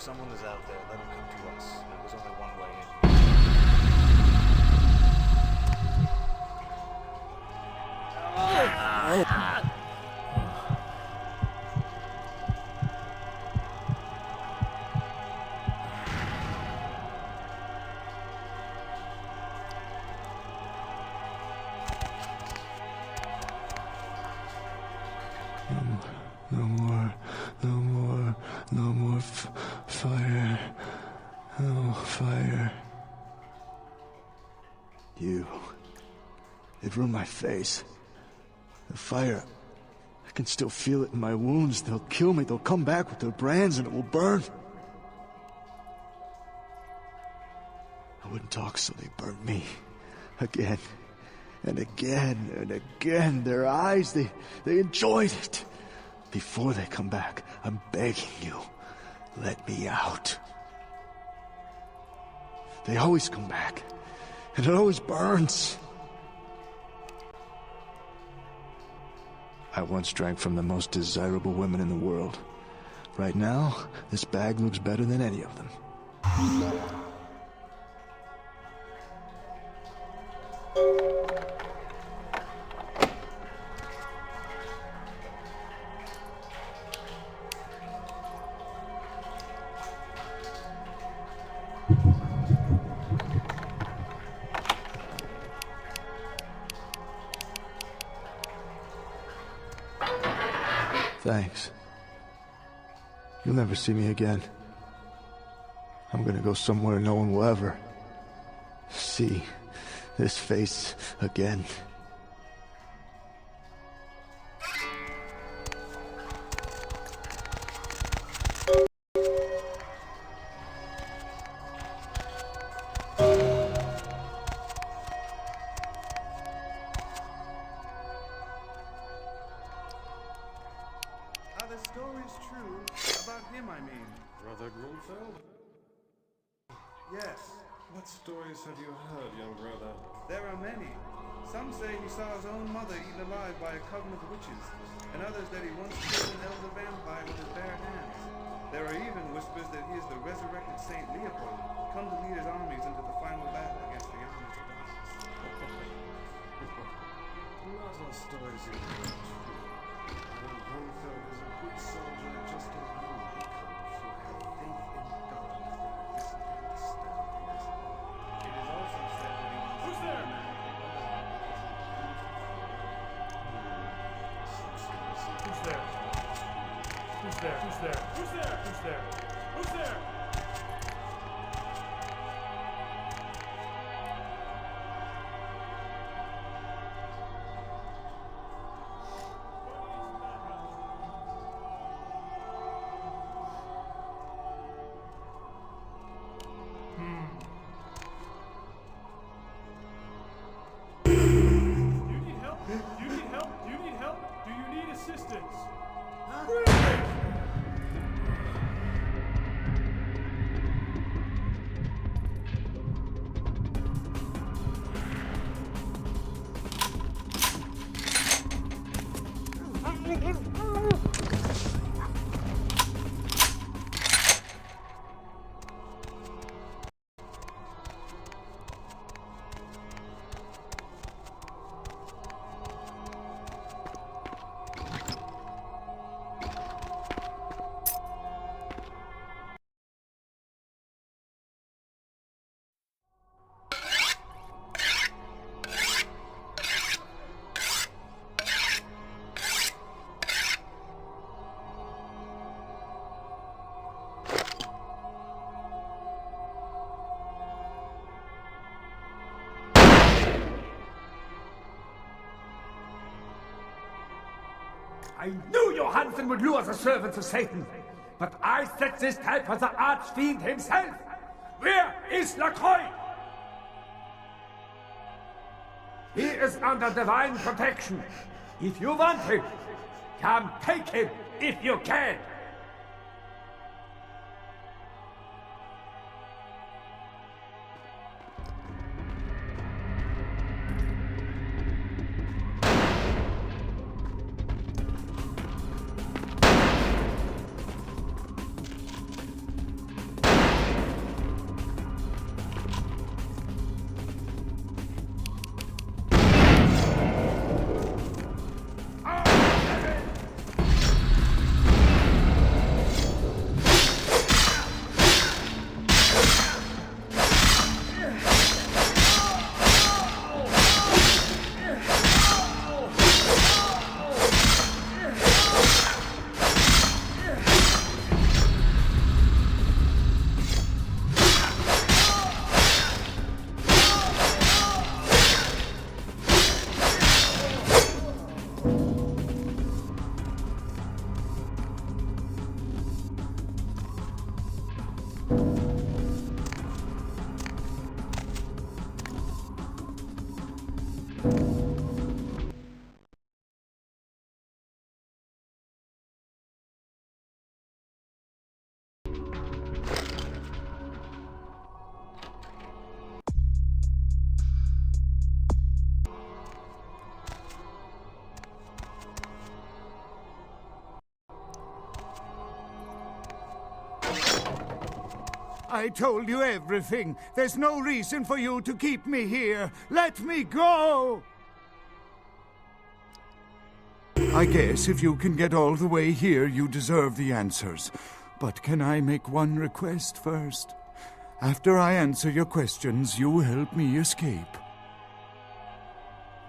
someone is out there, let him come to us. There's only one way in. No more fire. No fire. They've ruined my face. The fire, I can still feel it in my wounds. They'll kill me. They'll come back with their brands and it will burn. I wouldn't talk, so they burned me. Again. And again and again. Their eyes, they enjoyed it. Before they come back, I'm begging you, let me out. They always come back, and it always burns. I once drank from the most desirable women in the world. Right now, this bag looks better than any of them. Thanks. You'll never see me again. I'm gonna go somewhere no one will ever see this face again. Have you heard, young brother? There are many. Some say he saw his own mother eaten alive by a coven of witches, and others that he once killed an elder vampire with his bare hands. There are even whispers that he is the resurrected Saint Leopold, come to lead his armies into the final battle against the armies of darkness. Not all stories are true. And Grunfeld is a good soldier just as you become if you have faith in God and listen to his standards. It is also said that he was... Who's there? Who's there? Who's there? Who's there? Who's there? Who's there? Who's there? I knew Johansen would lure the servants of Satan, but I set this trap for the Archfiend himself. Where is Lacroix? He is under divine protection. If you want him, come take him if you can. I told you everything. There's no reason for you to keep me here. Let me go! I guess if you can get all the way here, you deserve the answers. But can I make one request first? After I answer your questions, you help me escape.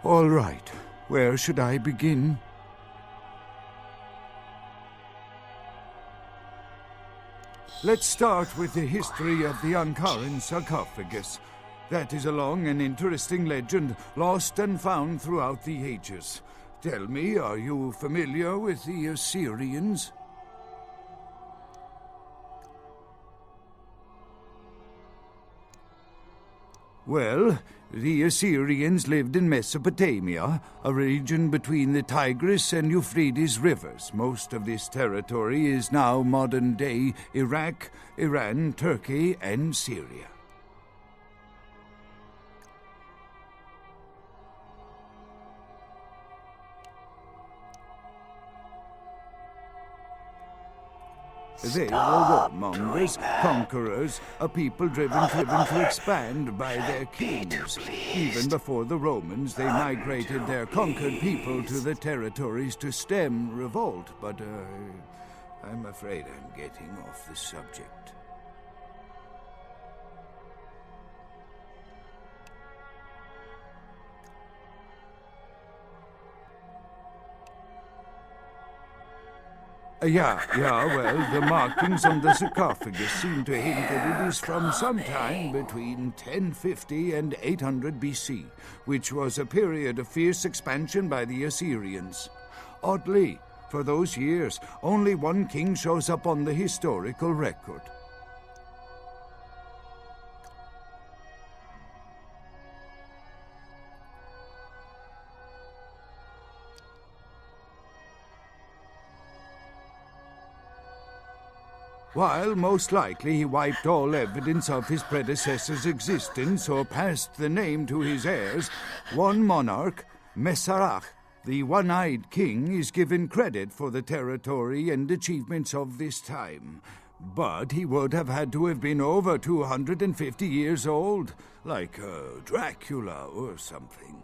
All right. Where should I begin? Let's start with the history of the Ankaran sarcophagus. That is a long and interesting legend, lost and found throughout the ages. Tell me, are you familiar with the Assyrians? Well, the Assyrians lived in Mesopotamia, a region between the Tigris and Euphrates rivers. Most of this territory is now modern-day Iraq, Iran, Turkey, and Syria. They were warmongers, conquerors, a people driven to expand by their kings. Even before the Romans, they migrated their conquered people to the territories to stem revolt. But I'm afraid I'm getting off the subject. Well, the markings on the sarcophagus seem to hint that it is from sometime between 1050 and 800 BC, which was a period of fierce expansion by the Assyrians. Oddly, for those years, only one king shows up on the historical record. While most likely he wiped all evidence of his predecessor's existence or passed the name to his heirs, one monarch, Masquerade, the one-eyed king, is given credit for the territory and achievements of this time. But he would have had to have been over 250 years old, like Dracula or something.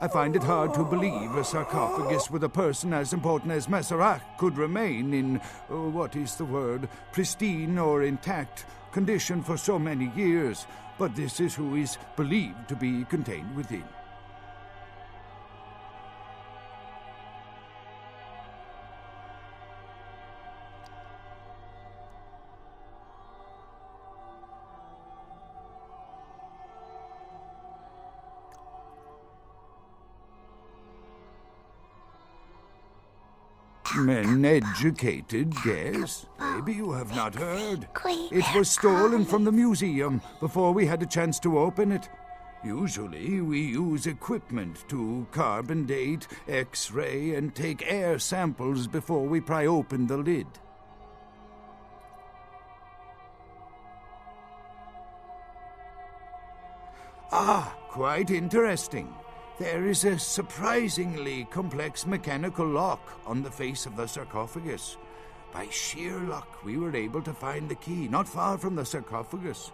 I find it hard to believe a sarcophagus with a person as important as Masquerade could remain in, pristine or intact condition for so many years, but this is who is believed to be contained within. Men educated, yes. Maybe you have not heard. It was stolen from the museum before we had a chance to open it. Usually we use equipment to carbon date, X-ray, and take air samples before we pry open the lid. Ah, quite interesting. There is a surprisingly complex mechanical lock on the face of the sarcophagus. By sheer luck, we were able to find the key not far from the sarcophagus.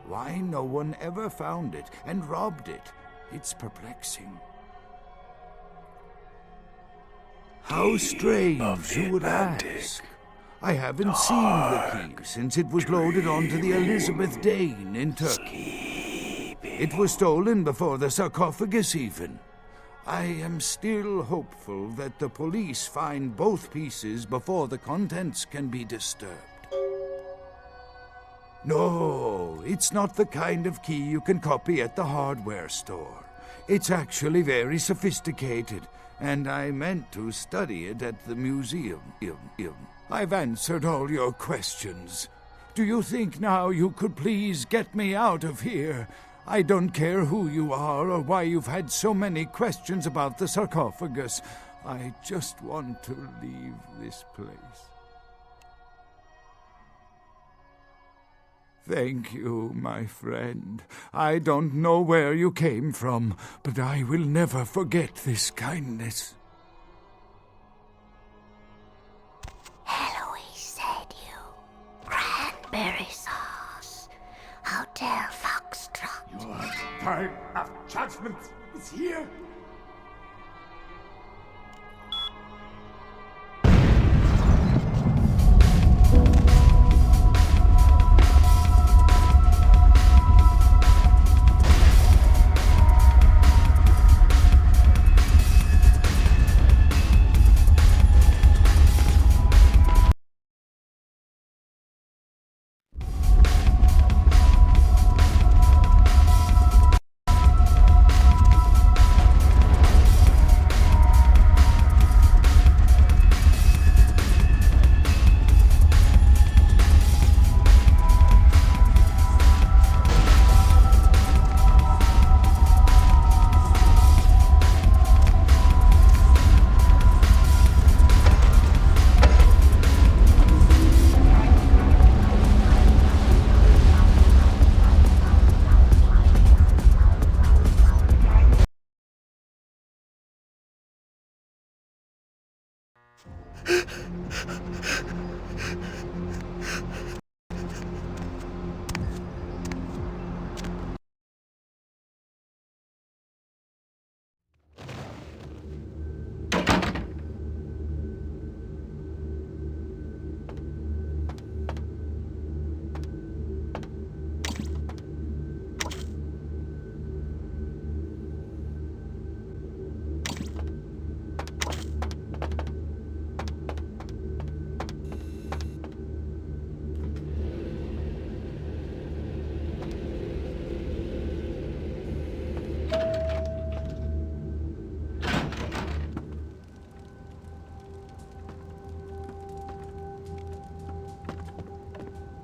Why no one ever found it and robbed it? It's perplexing. How strange, you would ask. I haven't seen the key since it was loaded onto the Elizabeth Dane in Turkey. It was stolen before the sarcophagus even. I am still hopeful that the police find both pieces before the contents can be disturbed. No, it's not the kind of key you can copy at the hardware store. It's actually very sophisticated, and I meant to study it at the museum. I've answered all your questions. Do you think now you could please get me out of here? I don't care who you are or why you've had so many questions about the sarcophagus. I just want to leave this place. Thank you, my friend. I don't know where you came from, but I will never forget this kindness. Eloise said you. Cranberry sauce. Hotel Foxtrot. Your time of judgment is here.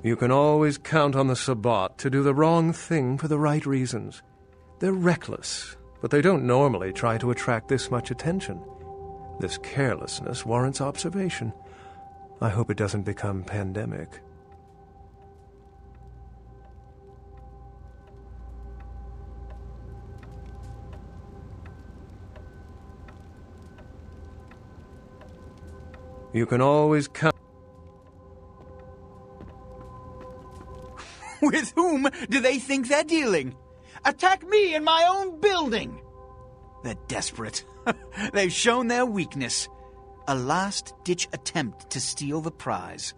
You can always count on the Sabbat to do the wrong thing for the right reasons. They're reckless, but they don't normally try to attract this much attention. This carelessness warrants observation. I hope it doesn't become pandemic. You can always count... With whom do they think they're dealing? Attack me in my own building! They're desperate. They've shown their weakness. A last-ditch attempt to steal the prize.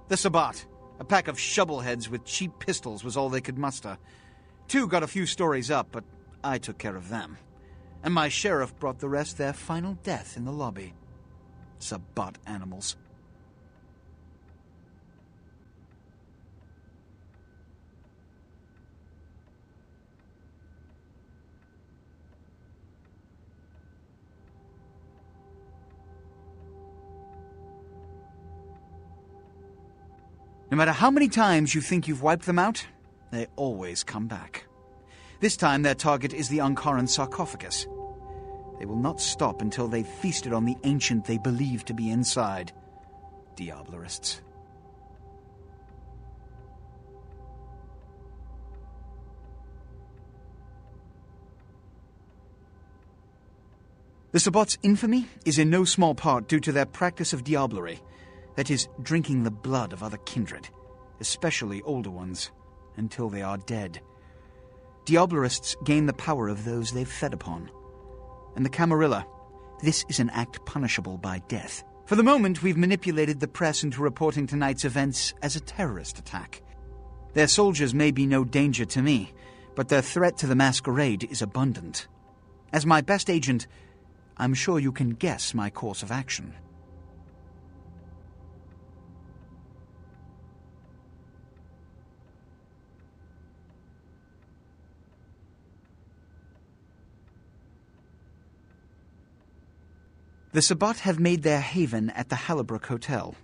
The Sabbat, a pack of shovelheads with cheap pistols, was all they could muster. Two got a few stories up, but I took care of them. And my sheriff brought the rest their final death in the lobby. Sabbat animals. No matter how many times you think you've wiped them out, they always come back. This time their target is the Ankaran sarcophagus. They will not stop until they've feasted on the ancient they believe to be inside. Diablerists. The Sabbat's infamy is in no small part due to their practice of diablerie, that is, drinking the blood of other kindred, especially older ones, until they are dead. Diablerists gain the power of those they've fed upon. And the Camarilla, this is an act punishable by death. For the moment, we've manipulated the press into reporting tonight's events as a terrorist attack. Their soldiers may be no danger to me, but their threat to the Masquerade is abundant. As my best agent, I'm sure you can guess my course of action. The Sabbat have made their haven at the Hallibrook Hotel,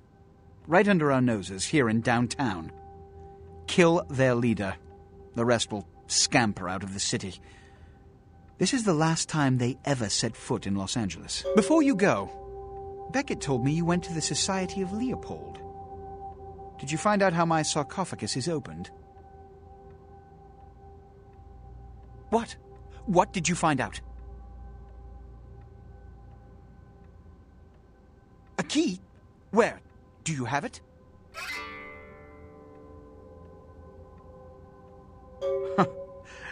right under our noses here in downtown. Kill their leader. The rest will scamper out of the city. This is the last time they ever set foot in Los Angeles. Before you go, Beckett told me you went to the Society of Leopold. Did you find out how my sarcophagus is opened? What? What did you find out? A key? Where? Do you have it?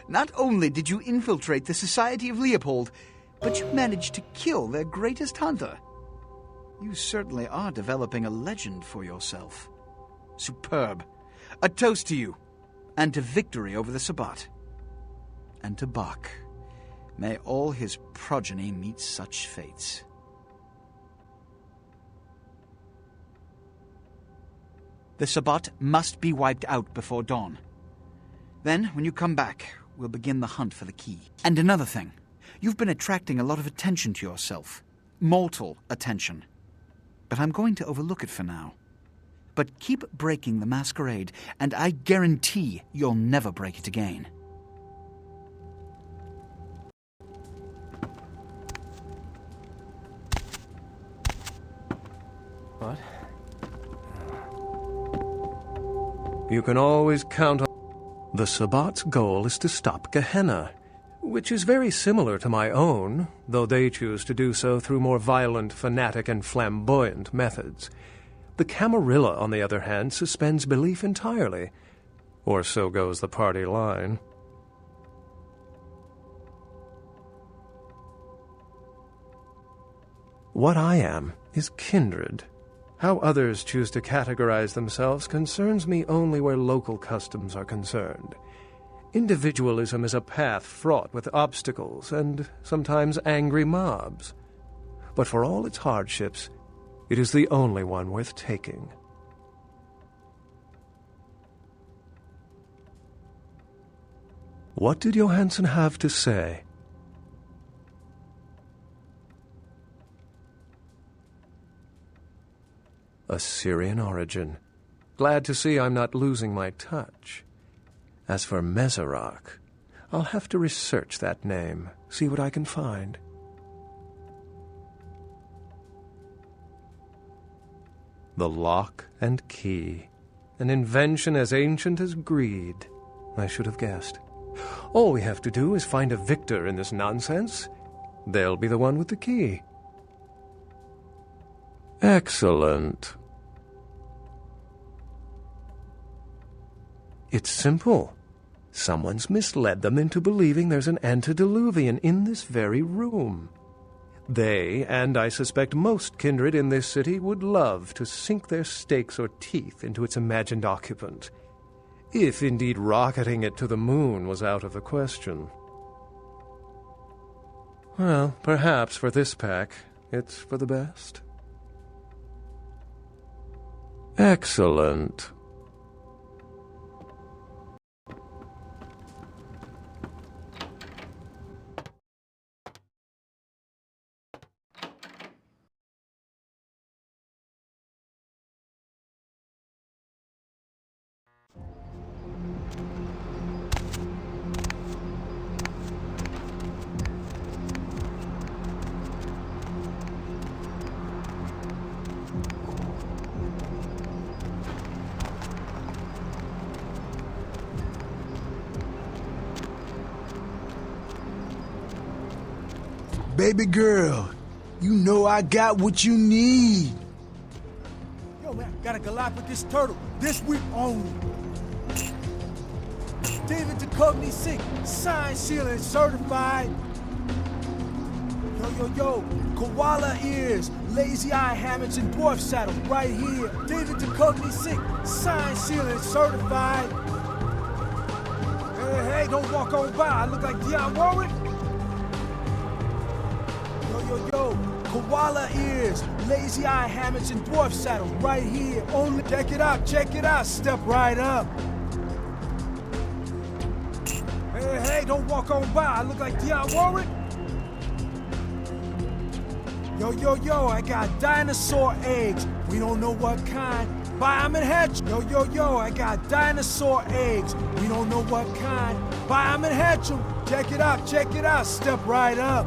Not only did you infiltrate the Society of Leopold, but you managed to kill their greatest hunter. You certainly are developing a legend for yourself. Superb. A toast to you, and to victory over the Sabbat. And to Bach. May all his progeny meet such fates. The Sabbat must be wiped out before dawn. Then, when you come back, we'll begin the hunt for the key. And another thing. You've been attracting a lot of attention to yourself. Mortal attention. But I'm going to overlook it for now. But keep breaking the Masquerade, and I guarantee you'll never break it again. What? You can always count on... The Sabbat's goal is to stop Gehenna, which is very similar to my own, though they choose to do so through more violent, fanatic, and flamboyant methods. The Camarilla, on the other hand, suspends belief entirely, or so goes the party line. What I am is kindred. How others choose to categorize themselves concerns me only where local customs are concerned. Individualism is a path fraught with obstacles and sometimes angry mobs. But for all its hardships, it is the only one worth taking. What did Johansson have to say? Assyrian origin. Glad to see I'm not losing my touch. As for Mesarach, I'll have to research that name, see what I can find. The lock and key. An invention as ancient as greed. I should have guessed. All we have to do is find a victor in this nonsense. They'll be the one with the key. Excellent. It's simple. Someone's misled them into believing there's an antediluvian in this very room. They, and I suspect most kindred in this city, would love to sink their stakes or teeth into its imagined occupant, if indeed rocketing it to the moon was out of the question. Well, perhaps for this pack, it's for the best. Excellent. Baby girl, you know I got what you need. Yo, man, got a Galapagos turtle. This week only. David Duchovny sick. Signed, sealed, and certified. Yo. Koala ears, lazy eye hammocks, and dwarf saddle right here. David Duchovny sick. Signed, sealed, and certified. Hey, don't walk on by. I look like Dionne Warwick. Yo, koala ears, lazy eye hammocks, and dwarf saddles right here. Only check it out, step right up. Hey, don't walk on by. I look like Dionne Warwick. Yo, I got dinosaur eggs. We don't know what kind. Buy 'em and hatch. Yo, I got dinosaur eggs. We don't know what kind. Buy 'em and hatch 'em. Check it out, step right up.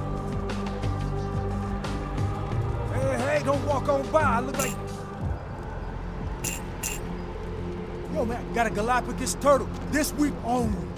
Hey, don't walk on by. I look like... Yo, man, got a Galapagos turtle. This week only.